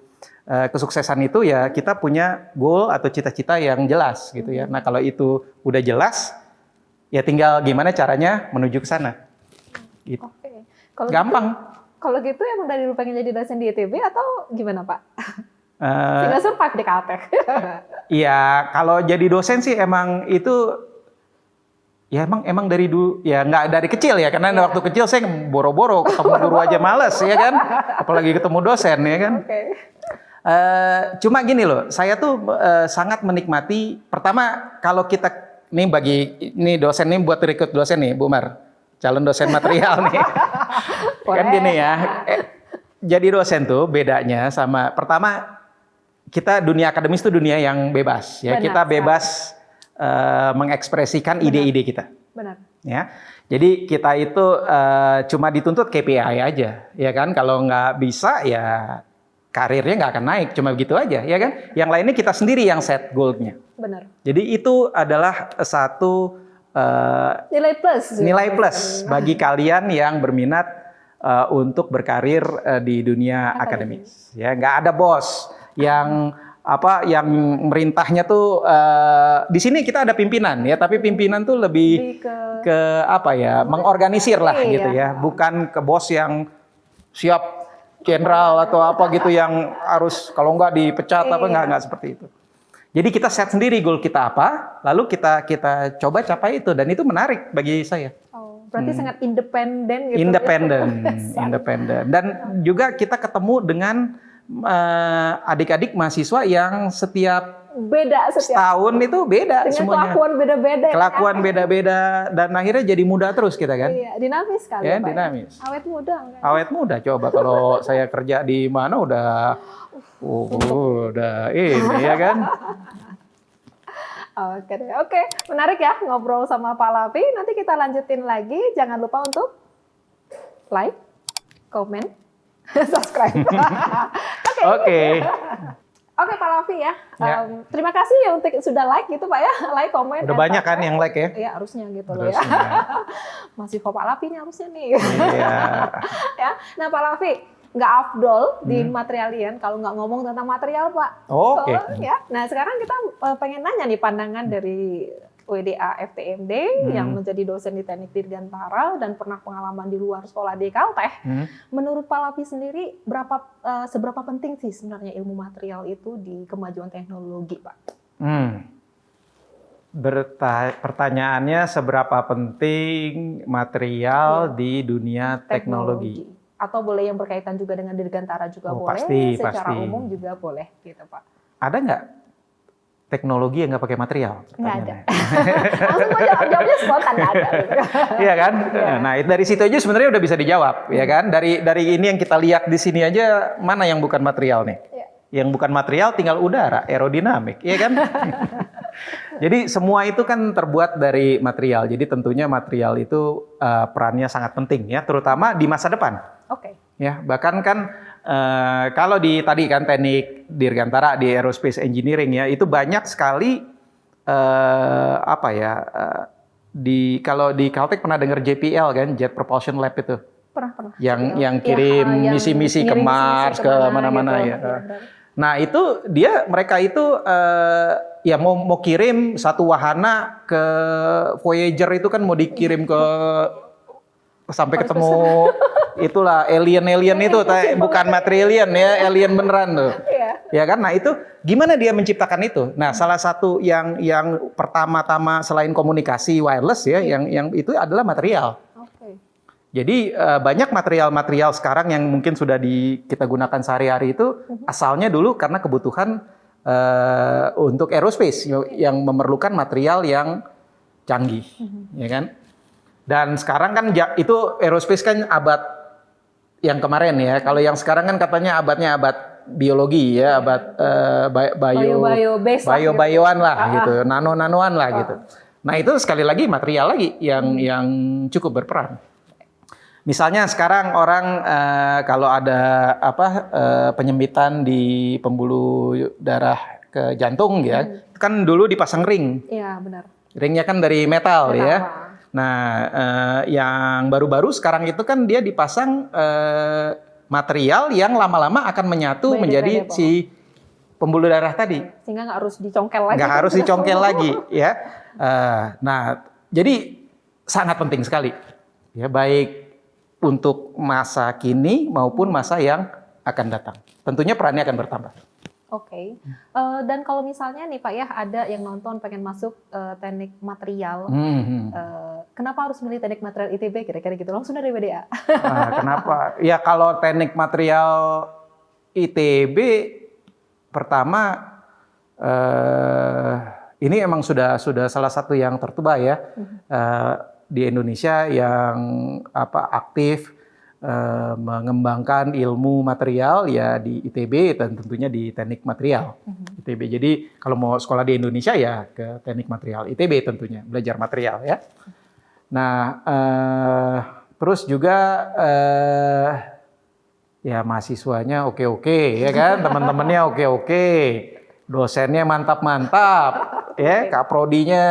kesuksesan itu ya kita punya goal atau cita-cita yang jelas gitu ya. Nah, kalau itu udah jelas ya tinggal gimana caranya menuju ke sana. Gitu. Oke. Gampang. Kalau gitu emang dari dulu pengen jadi dosen di ITB atau gimana Pak? Sehingga survive di Caltech. Iya, kalau jadi dosen sih emang itu ya emang dari dulu ya nggak dari kecil ya karena waktu kecil saya boro-boro ketemu guru aja males ya kan, apalagi ketemu dosen ya kan. Okay. Cuma gini loh, saya tuh sangat menikmati. Pertama kalau kita ini dosen nih buat rekrut dosen nih, Bu Mar, calon dosen material nih. Kan gini ya, jadi dosen tuh bedanya sama pertama kita dunia akademis tuh dunia yang bebas ya. Benar, kita bebas mengekspresikan ide-ide kita. Benar. Ya, jadi kita itu cuma dituntut KPI aja, ya kan? Kalau nggak bisa ya karirnya nggak akan naik, cuma begitu aja, ya kan? Yang lainnya kita sendiri yang set goal-nya. Benar. Jadi itu adalah satu nilai plus bagi kalian yang berminat untuk berkarir di dunia akademis. Ya, nggak ada bos yang merintahnya tuh di sini kita ada pimpinan ya, tapi pimpinan tuh lebih ke mengorganisir lah gitu ya, bukan ke bos yang siap jenderal atau apa gitu yang harus kalau nggak dipecat nggak seperti itu. Jadi kita set sendiri goal kita apa, lalu kita coba capai itu dan itu menarik bagi saya. Oh, berarti sangat independen gitu. Independen. Dan juga kita ketemu dengan adik-adik mahasiswa yang setiap beda setiap setahun itu beda dengan semuanya. kelakuan beda-beda. Kelakuan beda-beda dan akhirnya jadi muda terus kita kan. Iya, dinamis sekali Ya, Pak. dinamis. Awet muda enggak? Awet muda coba kalau saya kerja di mana udah udah ini ya kan. Oke deh. Oke, menarik ya ngobrol sama Pak Lavi. Nanti kita lanjutin lagi. Jangan lupa untuk like, comment, subscribe. Oke. Oke Pak Lavi ya. Ya. Terima kasih ya untuk sudah like gitu Pak ya. Like, comment. Udah and banyak kan subscribe. yang like ya? Iya harusnya gitu loh ya. Harusnya. Masih kok Pak Lavi nih harusnya nih. Iya. Ya. Nah Pak Lavi, nggak afdol di materialian kalau nggak ngomong tentang material Pak. Oke. Ya. Nah sekarang kita pengen nanya nih pandangan dari WDA FTMD yang menjadi dosen di Teknik Dirgantara dan pernah pengalaman di luar sekolah di Caltech. Menurut Pak Lavi sendiri seberapa penting sih sebenarnya ilmu material itu di kemajuan teknologi Pak? Pertanyaannya seberapa penting material di dunia teknologi? Atau boleh yang berkaitan juga dengan Dirgantara juga boleh, secara umum juga boleh gitu Pak. Ada nggak teknologi yang nggak pakai material? Nggak ada. Langsung aja jawabnya spontan, nggak ada. Iya kan? Nah dari situ aja sebenarnya udah bisa dijawab, ya kan? Dari ini yang kita lihat di sini aja mana yang bukan material nih? Yang bukan material tinggal udara, aerodinamik, ya kan? Jadi semua itu kan terbuat dari material. Jadi tentunya material itu perannya sangat penting ya, terutama di masa depan. Oke. Ya, bahkan kan kalau di tadi kan Teknik Dirgantara di Aerospace Engineering ya, itu banyak sekali kalau di Caltech pernah dengar JPL kan, Jet Propulsion Lab itu. Pernah. Yang kirim misi-misi ke Mars, ke mana-mana gitu. ya. Nah, itu mereka itu ya mau kirim satu wahana ke Voyager itu kan mau dikirim ke sampai ketemu itulah alien itu bukan materialien ya, alien beneran tuh. Ya kan? Nah, itu gimana dia menciptakan itu? Nah, salah satu yang pertama-tama selain komunikasi wireless ya, yang itu adalah material. Jadi banyak material-material sekarang yang mungkin sudah kita gunakan sehari-hari itu asalnya dulu karena kebutuhan untuk aerospace yang memerlukan material yang canggih, ya kan? Dan sekarang kan itu aerospace kan abad yang kemarin ya. Kalau yang sekarang kan katanya abadnya abad biologi ya, abad bio-bioan lah gitu, nano-nanoan lah gitu. Nah itu sekali lagi material lagi yang cukup berperan. Misalnya sekarang orang kalau ada penyempitan di pembuluh darah ke jantung ya, kan dulu dipasang ring. Iya benar. Ringnya kan dari metal ya. Nah yang baru-baru sekarang itu kan dia dipasang material yang lama-lama akan menyatu menjadi si pembuluh darah tadi. Sehingga nggak harus dicongkel lagi. Nggak harus dicongkel lagi ya. Nah jadi sangat penting sekali ya, baik untuk masa kini maupun masa yang akan datang. Tentunya perannya akan bertambah. Oke. Dan kalau misalnya nih Pak ya, ada yang nonton pengen masuk teknik material, kenapa harus milih teknik material ITB kira-kira gitu? Langsung dari WDA. Kenapa? Ya kalau teknik material ITB pertama ini emang sudah salah satu yang tertua ya. Di Indonesia yang aktif mengembangkan ilmu material ya di ITB dan tentunya di teknik material ITB. Jadi kalau mau sekolah di Indonesia ya ke teknik material ITB tentunya, belajar material ya. Nah terus juga ya mahasiswanya oke-oke ya kan, teman-temannya oke-oke, dosennya mantap-mantap ya, kaprodinya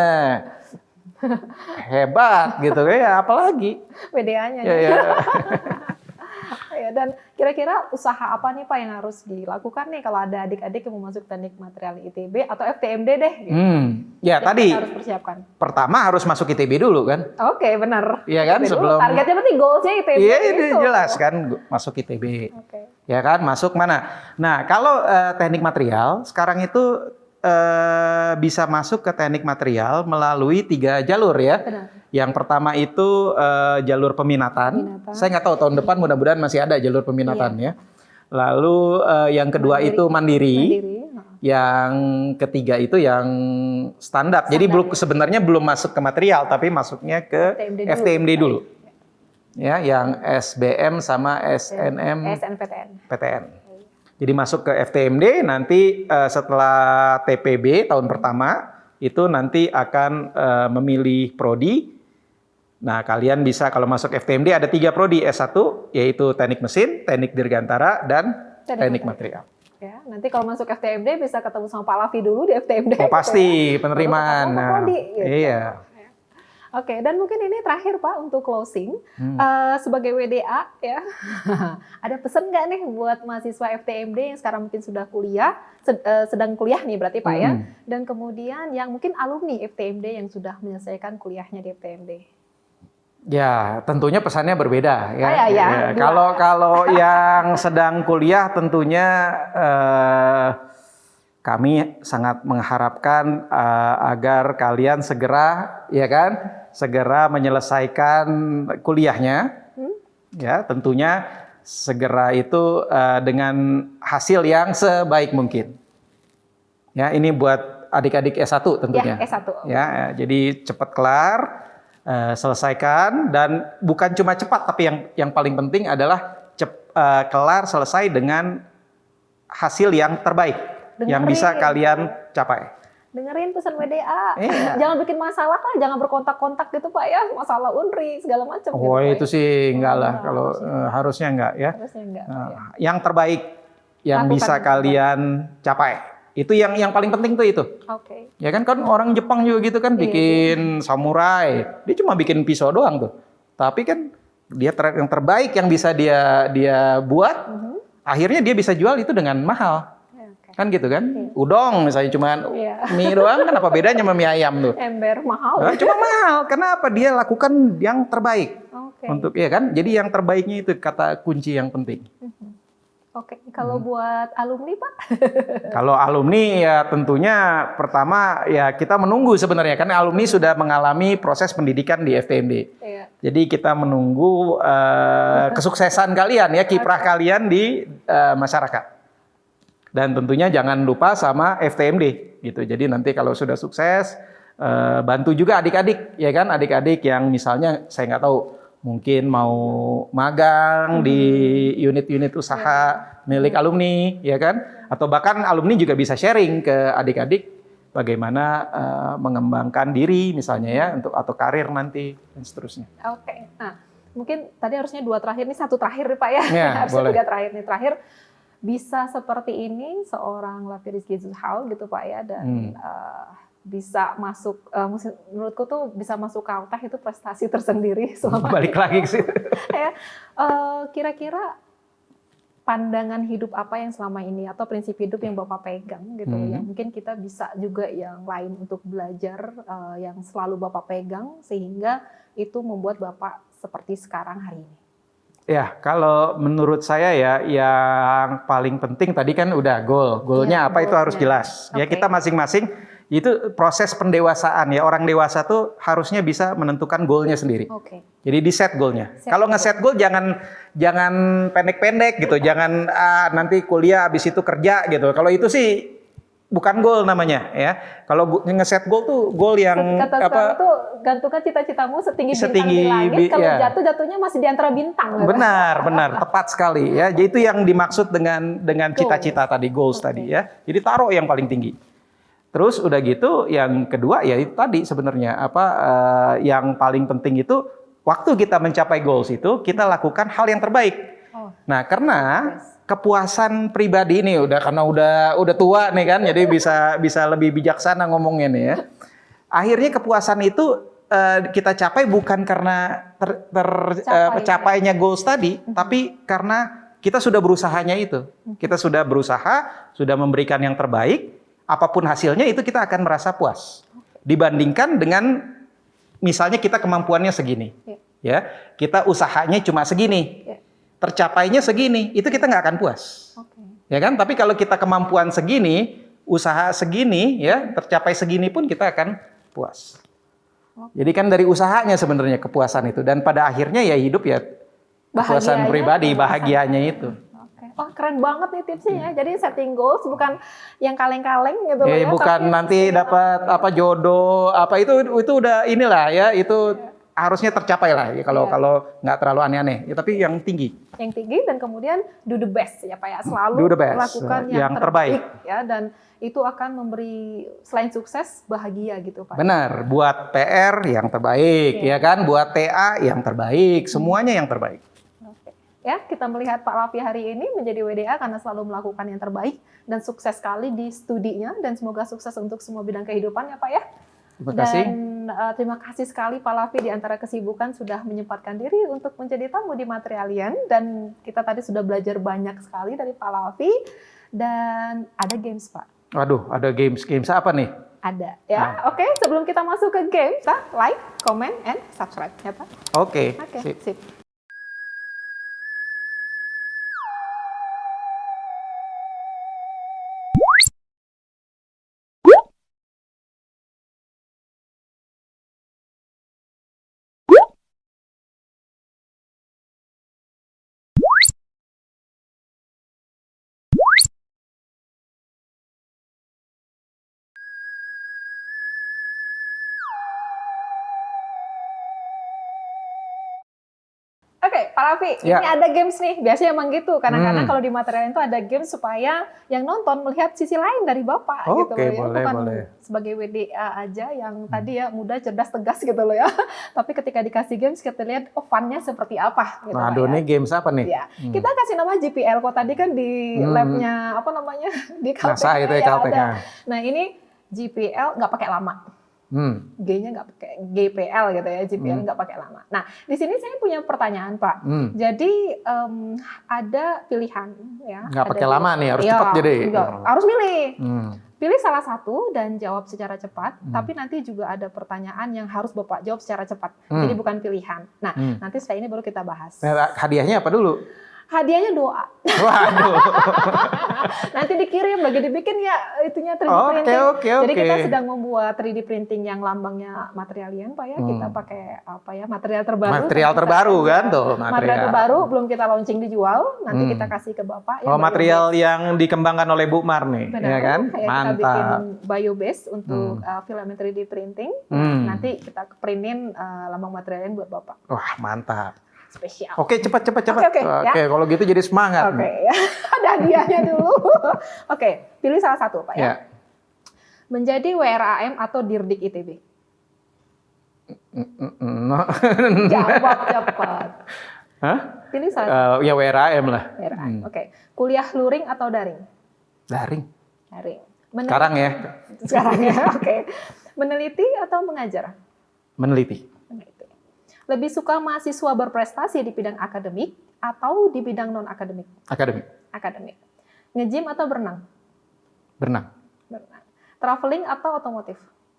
hebat gitu ya, apalagi WDA-nya ya. Dan kira-kira usaha apa nih Pak yang harus dilakukan nih kalau ada adik-adik yang mau masuk teknik material ITB atau FTMD deh gitu. Ya tadi harus persiapkan. Pertama harus masuk ITB dulu kan. Oke benar. Iya kan ITB sebelum targetnya berarti goalsnya ITB. Iya itu jelas kan masuk ITB. Ya kan masuk mana. Nah kalau teknik material sekarang itu bisa masuk ke teknik material melalui 3 jalur ya. Benar. Yang pertama itu jalur peminatan. Saya nggak tahu tahun depan mudah-mudahan masih ada jalur peminatan ya. Lalu yang kedua itu mandiri. Yang ketiga itu yang standar. Jadi sebenarnya belum masuk ke material, tapi masuknya ke FTMD dulu. Ya, yang SBM sama SNMPTN. Jadi masuk ke FTMD, nanti setelah TPB tahun pertama, itu nanti akan memilih prodi. Nah, kalian bisa kalau masuk FTMD ada 3 prodi S1, yaitu teknik mesin, teknik dirgantara, dan teknik material. Ya, nanti kalau masuk FTMD bisa ketemu sama Pak Lavi dulu di FTMD. Oh, pasti ya. penerimaan. Nah, gitu. Iya. Oke, dan mungkin ini terakhir Pak untuk closing. Sebagai WDA ya, ada pesan nggak nih buat mahasiswa FTMD yang sekarang mungkin sudah kuliah, sedang kuliah nih berarti Pak ya, dan kemudian yang mungkin alumni FTMD yang sudah menyelesaikan kuliahnya di FTMD. Ya, tentunya pesannya berbeda ya. Ya. Kalau yang sedang kuliah tentunya kami sangat mengharapkan agar kalian segera menyelesaikan kuliahnya. Ya, tentunya segera itu dengan hasil yang sebaik mungkin. Ya, ini buat adik-adik S1 tentunya. Ya, S1. Ya, jadi cepat kelar. Selesaikan, dan bukan cuma cepat, tapi yang paling penting adalah kelar selesai dengan hasil yang terbaik yang bisa kalian capai. Dengerin pesan WDA, jangan bikin masalah lah, jangan berkontak-kontak gitu Pak ya, masalah UNRI segala macam. Oh gitu, itu sih enggak lah, kalau harusnya enggak ya. Harusnya enggak. Yang terbaik yang bisa kalian capai. Itu yang paling penting tuh itu. Oke. Ya kan orang Jepang juga gitu kan bikin samurai. Dia cuma bikin pisau doang tuh. Tapi kan dia yang terbaik yang bisa dia buat. Akhirnya dia bisa jual itu dengan mahal. Kan gitu kan? Udong misalnya cuma mie doang, kan apa bedanya sama mie ayam tuh? Ember mahal. Cuma mahal. Kenapa? Dia lakukan yang terbaik. Untuk kan. Jadi yang terbaiknya itu kata kunci yang penting. Oke, kalau buat alumni Pak? Kalau alumni ya tentunya pertama ya kita menunggu sebenarnya, karena alumni sudah mengalami proses pendidikan di FTMD. Jadi kita menunggu kesuksesan kalian ya, kiprah kalian di masyarakat. Dan tentunya jangan lupa sama FTMD gitu. Jadi nanti kalau sudah sukses bantu juga adik-adik ya kan, adik-adik yang misalnya saya nggak tahu mungkin mau magang di unit-unit usaha milik alumni, ya kan? Atau bahkan alumni juga bisa sharing ke adik-adik bagaimana mengembangkan diri misalnya ya, atau karir nanti dan seterusnya. Oke, nah mungkin tadi harusnya 2 terakhir, nih 1 terakhir nih Pak ya, harusnya 3 terakhir nih. Terakhir, bisa seperti ini seorang Lavi Rizky Zulhal gitu Pak ya, dan bisa masuk, menurutku tuh bisa masuk Caltech itu prestasi tersendiri selama balik lagi ke situ. Ya, kira-kira pandangan hidup apa yang selama ini atau prinsip hidup yang Bapak pegang gitu, yang mungkin kita bisa juga yang lain untuk belajar yang selalu Bapak pegang sehingga itu membuat Bapak seperti sekarang hari ini? Ya, kalau menurut saya ya yang paling penting tadi kan udah goalnya apa itu harus jelas. Ya kita masing-masing itu proses pendewasaan ya, orang dewasa tuh harusnya bisa menentukan goalnya sendiri. Jadi di set goalnya. Kalau nge-set goal jangan pendek-pendek gitu, jangan nanti kuliah habis itu kerja gitu. Kalau itu sih bukan goal namanya ya. Kalau nge-set goal tuh goal yang kata itu gantungkan cita-citamu setinggi bintang di langit. Kalau jatuhnya masih di antara bintang. Benar, tepat sekali ya. Jadi itu yang dimaksud dengan cita-cita tadi, goals tadi ya. Jadi taruh yang paling tinggi. Terus udah gitu, yang kedua ya itu tadi sebenarnya yang paling penting itu waktu kita mencapai goals itu kita lakukan hal yang terbaik. Nah, karena kepuasan pribadi ini karena udah tua nih kan, jadi bisa lebih bijaksana ngomongnya nih ya. Akhirnya kepuasan itu kita capai bukan karena tercapainya goals tadi, tapi karena kita sudah berusahanya itu. Kita sudah berusaha, sudah memberikan yang terbaik. Apapun hasilnya itu kita akan merasa puas. Dibandingkan dengan misalnya kita kemampuannya segini. Ya, kita usahanya cuma segini. Tercapainya segini, itu kita nggak akan puas. Ya kan? Tapi kalau kita kemampuan segini, usaha segini ya, tercapai segini pun kita akan puas. Jadi kan dari usahanya sebenarnya kepuasan itu, dan pada akhirnya ya hidup ya kepuasan pribadi, bahagianya itu. Wah, keren banget nih tipsnya ya. Jadi setting goals bukan yang kaleng-kaleng gitu loh ya. Bukan tapi nanti dapat apa jodoh apa itu udah inilah ya itu harusnya tercapai lah ya kalau Iya. kalau nggak terlalu aneh-aneh ya, tapi yang tinggi. yang tinggi dan kemudian do the best ya Pak ya. Selalu Do the best, lakukan yang terbaik. ya, dan itu akan memberi selain sukses bahagia gitu Pak. Benar, buat PR yang terbaik Iya. ya kan, buat TA yang terbaik, semuanya yang terbaik. Oke. Ya, kita melihat Pak Lavi hari ini menjadi WDA karena selalu melakukan yang terbaik dan sukses sekali di studinya, dan semoga sukses untuk semua bidang kehidupan ya Pak ya. Terima kasih. Dan terima kasih sekali Pak Lavi di antara kesibukan sudah menyempatkan diri untuk menjadi tamu di Materialian, dan kita tadi sudah belajar banyak sekali dari Pak Lavi, dan ada games Pak. Waduh, ada games apa nih? Ada ya. Oke, sebelum kita masuk ke games, Pak, like, comment, and subscribe ya Pak. Oke, Oke, sip. sip. Oke, Pak Raffi, Ya. ini ada games nih. Biasanya emang gitu. Kadang-kadang Hmm. kalau di Materialian itu ada games supaya yang nonton melihat sisi lain dari Bapak gitu Oke, loh ya. boleh, Bukan boleh. sebagai WDA aja yang tadi ya muda, cerdas, tegas gitu loh ya. Tapi ketika dikasih games kita lihat fun-nya seperti apa gitu Pak Waduh, ya. ini games apa nih? Ya, kita kasih nama GPL. Kok tadi kan di labnya apa namanya di Caltech NASA itu ya, Caltech. ada. Nah ini GPL nggak pakai lama. G-nya nggak pakai GPL gitu ya, GPL nggak pakai lama. Nah, di sini saya punya pertanyaan Pak. Jadi ada pilihan ya. Nggak ada pakai lama nih, harus Iya, cepat jadi. enggak, harus milih. Hmm. Pilih salah satu dan jawab secara cepat. Tapi nanti juga ada pertanyaan yang harus Bapak jawab secara cepat. Jadi bukan pilihan. Nah, nanti setelah ini baru kita bahas. Nah, hadiahnya apa dulu? Hadiahnya doa. Waduh. Nanti dikirim lagi dibikin ya itunya 3D Oke, printing. oke, Jadi oke. kita sedang membuat 3D printing yang lambangnya Materialian Pak ya. Kita pakai apa ya, material terbaru. Material Kita terbaru jual. kan tuh, Material material. terbaru belum kita launching dijual. Nanti kita kasih ke Bapak ya. Oh, material yang dikembangkan oleh Bu Mar nih, Benar, ya kan? ya, kita bikin Mantap. bio-based untuk filament 3D printing. Nah, nanti kita printin lambang Materialian buat Bapak. Wah, mantap. Spesial. Oke, cepat. Oke, ya. Kalau gitu jadi semangat. Oke, ya. Ada hadiahnya dulu. Oke, pilih salah satu Pak ya. Ya. Menjadi WRAM atau Dirdik ITB? Jawab cepat. Hah? Pilih salah satu. Ya WRAM lah. WRAM. Oke. Kuliah luring atau daring? Daring. Daring. Sekarang ya, Sekarang ya. Oke. Meneliti atau mengajar? meneliti. Meneliti. Lebih suka mahasiswa berprestasi di bidang akademik atau di bidang non akademik? Akademik. Akademik. Nge-gym atau berenang? Berenang. Berenang. Traveling atau otomotif?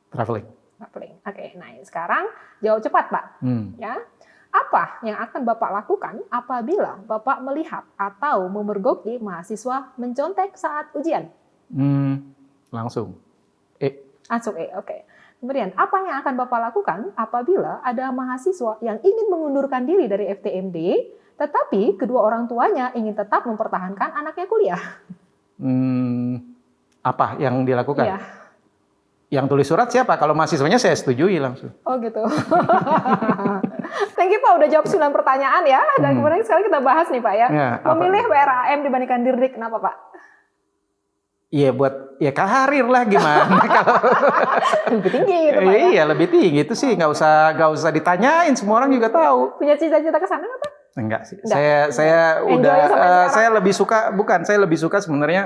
Traveling. Traveling. Oke. Nah, sekarang jawab cepat, Pak. Ya. Apa yang akan Bapak lakukan apabila Bapak melihat atau memergoki mahasiswa mencontek saat ujian? Langsung. Langsung oke. Kemudian, apa yang akan Bapak lakukan apabila ada mahasiswa yang ingin mengundurkan diri dari FTMD, tetapi kedua orang tuanya ingin tetap mempertahankan anaknya kuliah? Apa yang dilakukan? Iya. Yang tulis surat siapa? Kalau mahasiswanya saya setujui langsung. Oh gitu. Thank you Pak, udah jawab 9 pertanyaan ya. Dan kemudian sekarang kita bahas nih Pak ya. Ya, Memilih WRAM dibandingkan Dirdik, kenapa Pak? Iya buat ya karir lah gimana kalau Lebih tinggi gitu Pak ya. iya lebih tinggi itu sih nggak usah ditanyain, semua orang juga tahu. Punya cita-cita ke sana nggak Pak? Enggak sih. Enggak. Saya Enjoy udah sampai sekarang? saya lebih suka sebenarnya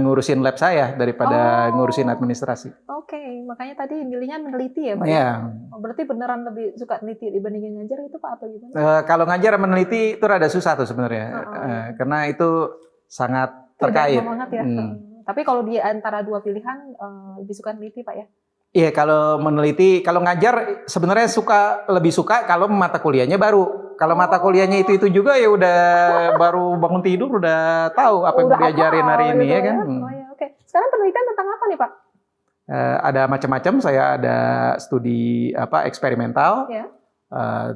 ngurusin lab saya daripada ngurusin administrasi. Oke, makanya tadi milihnya meneliti ya Pak? Iya. Oh, berarti beneran lebih suka neliti dibandingin ngajar itu Pak, atau gimana? Kalau ngajar meneliti itu rada susah tuh sebenarnya. Karena itu sangat terkait. Beda banget ya. Tapi kalau di antara dua pilihan lebih suka neliti Pak ya? Iya, kalau meneliti, kalau ngajar sebenarnya lebih suka kalau mata kuliahnya baru. Kalau mata kuliahnya itu juga ya udah baru bangun tidur udah tahu apa yang mau diajarin hari ini gitu ya kan. Oh ya, oke. Sekarang penelitian tentang apa nih Pak? Ada macam-macam, saya ada studi eksperimental. Ya.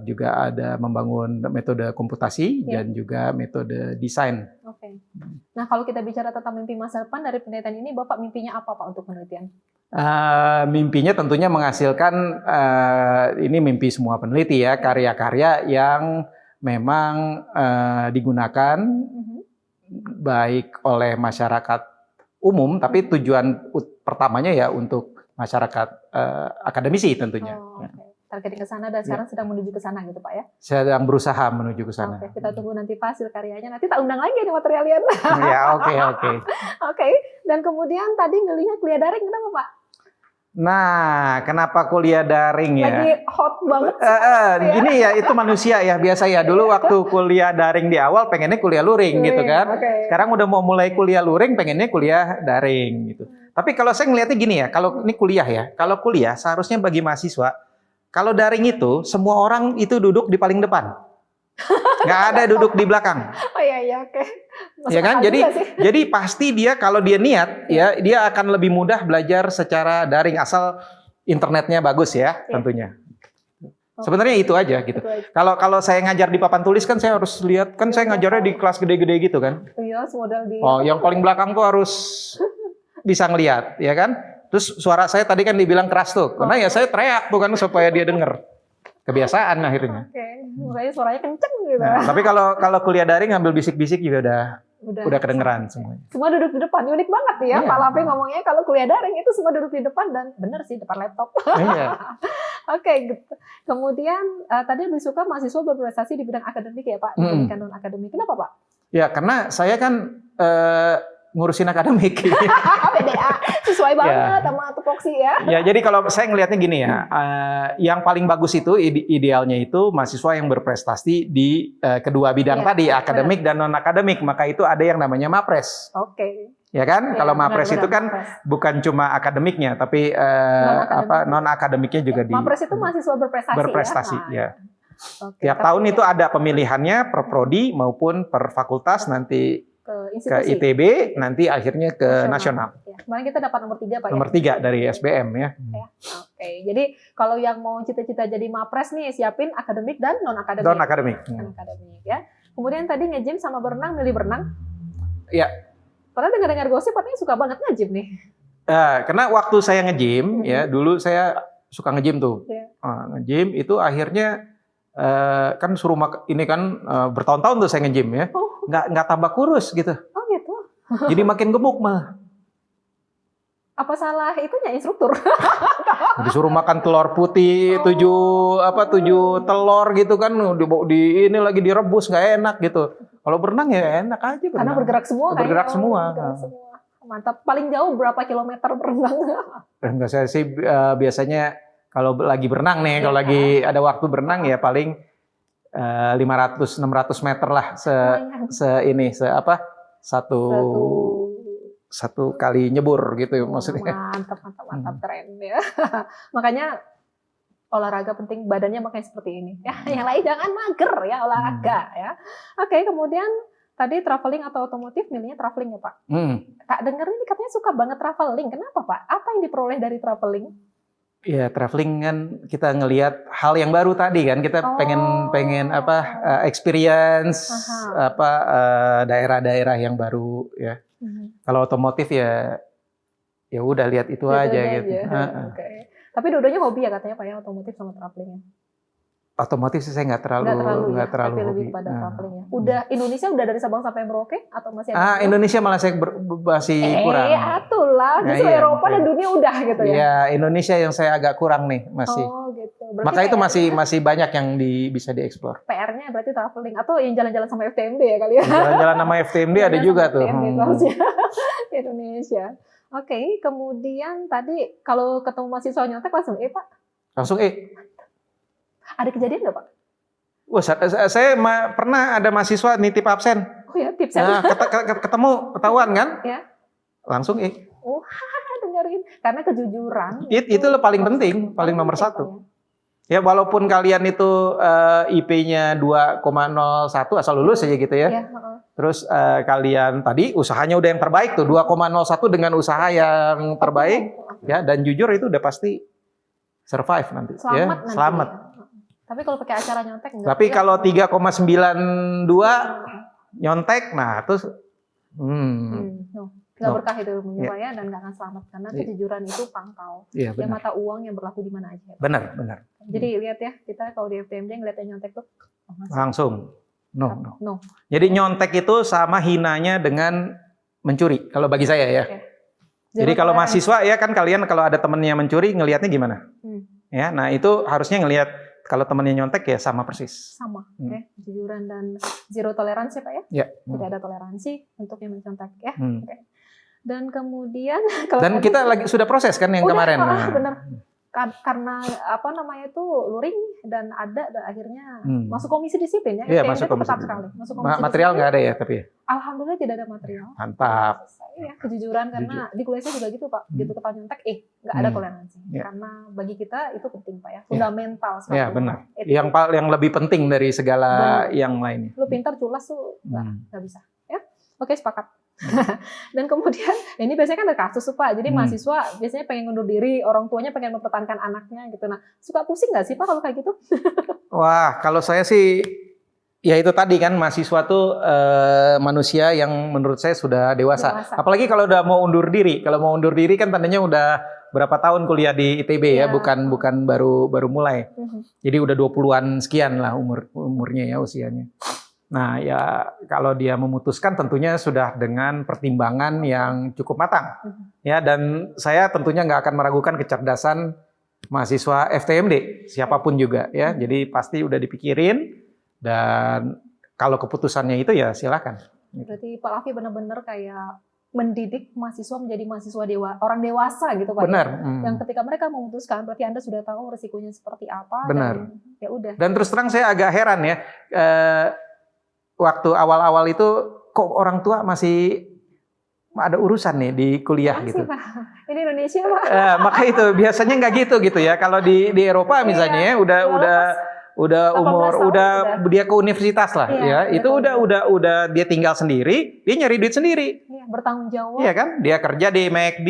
juga ada membangun metode komputasi dan juga metode desain. Oke. Nah, kalau kita bicara tentang mimpi masa depan dari penelitian ini, Bapak mimpinya apa Pak untuk penelitian? Mimpinya tentunya menghasilkan, ini mimpi semua peneliti ya, karya-karya yang memang digunakan baik oleh masyarakat umum, tapi tujuan pertamanya ya untuk masyarakat akademisi tentunya. Targeting ke sana dan sekarang sedang menuju ke sana gitu Pak ya? Sedang berusaha menuju ke sana. Oke, kita tunggu nanti hasil karyanya. Nanti tak undang lagi nih materialnya. Ya, oke. Oke, dan kemudian tadi ngelihat kuliah daring, kenapa Pak? Nah, kenapa kuliah daring ya? Lagi hot banget. Gini ya, itu manusia ya, biasa ya. Dulu waktu kuliah daring di awal pengennya kuliah luring gitu kan. Sekarang udah mau mulai kuliah luring, pengennya kuliah daring gitu. Tapi kalau saya ngelihatnya gini ya, kalau ini kuliah ya, kalau kuliah seharusnya bagi mahasiswa, kalau daring itu semua orang itu duduk di paling depan. Nggak ada duduk di belakang. Oh iya, oke. Ya kan? Jadi pasti dia kalau dia niat ya, dia akan lebih mudah belajar secara daring asal internetnya bagus ya, tentunya. Sebenarnya itu aja gitu. Kalau saya ngajar di papan tulis kan saya harus lihat, kan saya ngajarnya di kelas gede-gede gitu kan. Iya, model di. Oh, yang paling belakang tuh harus bisa ngelihat, ya kan? Terus suara saya tadi kan dibilang keras tuh, karena ya saya teriak tuh kan supaya dia denger. Kebiasaan akhirnya. Oke, makanya suaranya kenceng gitu. Nah, tapi kalau kuliah daring ngambil bisik-bisik juga udah kedengeran semuanya. Semua duduk di depan, unik banget ya. Pak Lavi ngomongnya kalau kuliah daring itu semua duduk di depan dan bener sih depan laptop. Iya. Oke, gitu. Kemudian tadi lebih suka mahasiswa berprestasi di bidang akademik ya Pak, dibandingkan non akademik. Kenapa Pak? Ya karena saya kan ngurusin akademik. PDA sesuai banget sama tupoksi ya. Ya jadi kalau saya ngelihatnya gini ya, yang paling bagus itu idealnya itu mahasiswa yang berprestasi di kedua bidang tadi, akademik dan non akademik, maka itu ada yang namanya MAPRES. Oke. Ya kan? Kalau MAPRES itu kan bukan cuma akademiknya, tapi non akademiknya juga di. MAPRES itu mahasiswa berprestasi. Berprestasi ya. Tiap tahun itu ada pemilihannya per prodi maupun per fakultas, nanti ke ITB, nanti akhirnya ke nasional. Ya. Kemarin kita dapat nomor 3 Pak. Nomor 3 dari SBM ya. Oke, jadi kalau yang mau cita-cita jadi MAPRES nih, siapin akademik dan non akademik. Non akademik. Akademik ya. Kemudian tadi nge-gym sama berenang, milih berenang. Iya. Padahal dengar-dengar gosip katanya suka banget nge-gym nih. Karena waktu saya nge-gym ya, dulu saya suka nge-gym tuh. Nge-gym itu akhirnya kan suruh ini kan bertahun-tahun tuh saya nge-gym ya. Nggak tambah kurus gitu. Oh gitu. Jadi makin gemuk malah. Apa salah itunya instruktur? Disuruh makan telur putih 7 telur gitu kan, di ini lagi direbus nggak enak gitu. Kalau berenang ya enak aja berenang. Karena bergerak semua. Bergerak semua. Mantap. Paling jauh berapa kilometer berenang? Enggak, saya sih biasanya kalau lagi berenang nih, kalau lagi ada waktu berenang ya paling 500-600 meter lah satu kali nyebur gitu maksudnya. Mantap keren ya. Makanya olahraga penting, badannya makanya seperti ini ya. Yang lain jangan mager ya, olahraga ya. Oke, kemudian tadi traveling atau otomotif, milihnya traveling ya Pak. Kak denger ini katanya suka banget traveling. Kenapa Pak? Apa yang diperoleh dari traveling? Ya, traveling kan kita ngelihat hal yang baru tadi kan, kita pengen experience daerah-daerah yang baru ya. Kalau otomotif ya udah lihat itu aja gitu. Okay. Tapi dua-duanya hobi ya katanya Pak ya, otomotif sama travelingnya. Otomotif sih saya nggak terlalu tapi hobi. Lebih pada traveling ya. Udah Indonesia udah dari Sabang sampai Merauke atau masih ada? Indonesia malah saya masih kurang. Atulah, justru Eropa dan dunia udah gitu ya. Iya, Indonesia yang saya agak kurang nih masih. Oh gitu. Maka itu masih banyak yang bisa dieksplor. PR-nya berarti traveling atau yang jalan-jalan sama FTMD ya kali ya. Jalan-jalan sama FTMD ada juga tuh. Indonesia. Oke, kemudian tadi kalau ketemu mahasiswa nyontek langsung Pak? Langsung Ada kejadian nggak Pak? Wah, saya pernah ada mahasiswa nitip absen. Oh ya, tipsnya. Ketemu, ketahuan kan? Ya. Langsung dengerin. Karena kejujuran. Itu paling penting, paling nomor 1. Ya, walaupun kalian itu IP-nya 2,01 asal lulus aja gitu ya. Terus kalian tadi usahanya udah yang terbaik tuh, 2,01 dengan usaha yang terbaik ya, dan jujur itu udah pasti survive nanti. Selamat. Selamat. Tapi kalau pakai acara nyontek enggak. Tapi Ya. kalau 3,92 nyontek, nah terus No. Nggak No. berkah itu ilmunya Iya. Pak ya, dan nggak akan selamat karena Iya. kejujuran itu pangkal. iya Ya benar. mata uang yang berlaku di mana aja. Benar, benar. Jadi lihat ya, kita kalau di FTMD ngeliatnya nyontek tuh Langsung. No. no. Jadi nyontek itu sama hinanya dengan mencuri kalau bagi saya ya. Oke. Jadi Zero kalau tolerance. mahasiswa ya kan kalian kalau ada temennya mencuri ngelihatnya gimana? Ya, nah itu harusnya ngelihat kalau temennya nyontek ya sama persis. Sama, ya, kejujuran dan zero toleransi Pak ya. Ya. Tidak ada toleransi untuk yang mencontek ya. Hmm. Oke. Dan kemudian kalau Dan tadi- kita lagi sudah proses kan yang Udah, kemarin. Pak, bener. Karena apa namanya itu luring dan akhirnya masuk komisi disiplin ya. Iya, FTMD masuk itu komisi ketat disiplin. sekali. Masuk komisi Material disiplin, nggak ada ya tapi. alhamdulillah tidak ada material. Mantap. Iya, kejujuran karena di kuliah saya juga gitu Pak. Gitu ketahuan nyontek, nggak ada toleransi. Iya. Karena bagi kita itu penting Pak ya, fundamental sekali. Ya benar. Etika. Yang lebih penting dari segala yang lainnya. Lu pintar culas tuh nggak bisa ya. Oke, sepakat. Dan kemudian ini biasanya kan ada kasus tuh Pak, jadi mahasiswa biasanya pengen ngundur diri, orang tuanya pengen mempertahankan anaknya gitu. Nah, suka pusing nggak sih Pak kalau kayak gitu? Wah, kalau saya sih ya itu tadi kan mahasiswa tuh manusia yang menurut saya sudah dewasa. Apalagi kalau udah mau undur diri. Kalau mau undur diri kan tandanya udah berapa tahun kuliah di ITB ya, bukan baru mulai. Jadi udah 20-an sekian lah umurnya ya, usianya. Nah, ya kalau dia memutuskan tentunya sudah dengan pertimbangan yang cukup matang. Ya, dan saya tentunya nggak akan meragukan kecerdasan mahasiswa FTMD, siapapun juga ya. Jadi pasti udah dipikirin dan kalau keputusannya itu ya silakan. Berarti Pak Lafi benar-benar kayak mendidik mahasiswa menjadi mahasiswa orang dewasa gitu Pak. Benar. Yang ketika mereka memutuskan berarti Anda sudah tahu risikonya seperti apa. Benar. Dan ya udah. Dan terus terang saya agak heran ya. Waktu awal-awal itu kok orang tua masih ada urusan nih di kuliah Masih, gitu. Pak. Ini Indonesia Pak. Maka itu biasanya nggak gitu ya. Kalau di Eropa misalnya ya udah umur udah dia ke universitas lah ya. Itu udah dia tinggal sendiri, dia nyari duit sendiri. Iya, bertanggung jawab. Iya kan? Dia kerja di McD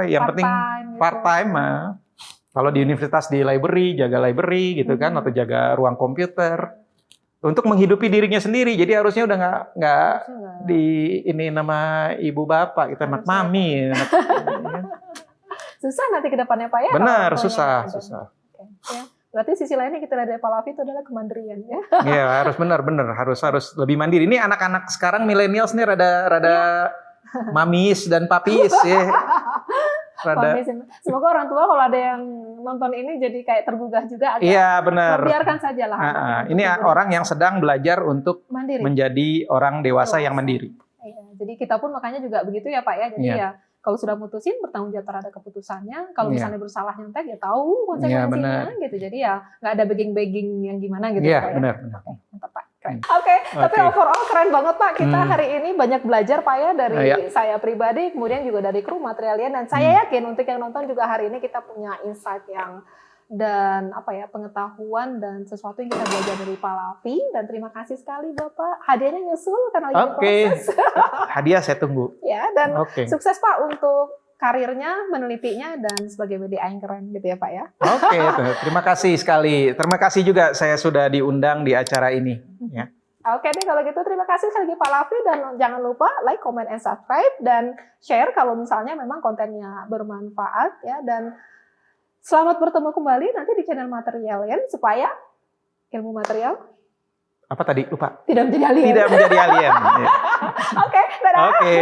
yang penting part time mah. Kalau di universitas di library, jaga library gitu kan, atau jaga ruang komputer. Untuk menghidupi dirinya sendiri, jadi harusnya udah nggak ini nama ibu bapak, kita anak mami. Susah nanti ke depannya Pak ya? Benar, susah. Oke. Ya. Berarti sisi lainnya kita lihat dari Pak Lafi itu adalah kemandirian ya. Iya, harus benar harus lebih mandiri. Ini anak-anak sekarang milenials nih rada mamis dan papis ya. Semoga orang tua kalau ada yang nonton ini jadi kayak tergugah juga. Iya benar. Biarkan saja lah. Ini orang yang sedang belajar untuk mandiri. Menjadi orang dewasa yang mandiri. Iya, jadi kita pun makanya juga begitu ya Pak ya. Jadi ya kalau sudah mutusin bertanggung jawab terhadap keputusannya. Kalau misalnya bersalah nyontek ya tahu konsekuensinya gitu. Jadi ya nggak ada begging-begging yang gimana gitu. Iya Pak, ya. benar. Mantap Pak. Oke, tapi overall keren banget Pak. Kita hari ini banyak belajar Pak ya dari saya pribadi, kemudian juga dari kru Materialian, dan saya yakin untuk yang nonton juga hari ini kita punya insight yang dan pengetahuan dan sesuatu yang kita belajar dari Pak Lafi. Dan terima kasih sekali Bapak. Hadiahnya nyusul karena lagi proses. Hadiah saya tunggu. Ya, dan sukses Pak untuk karirnya, menelitinya, dan sebagai WDA yang keren gitu ya Pak ya. Oke, terima kasih sekali. Terima kasih juga saya sudah diundang di acara ini. Ya. Oke deh kalau gitu, terima kasih sekali lagi Pak Lafi, dan jangan lupa like, comment, and subscribe, dan share kalau misalnya memang kontennya bermanfaat ya. Dan selamat bertemu kembali nanti di channel Materialian supaya ilmu material apa tadi lupa? Tidak menjadi alien. Tidak menjadi alien. Oke, dadah. Oke.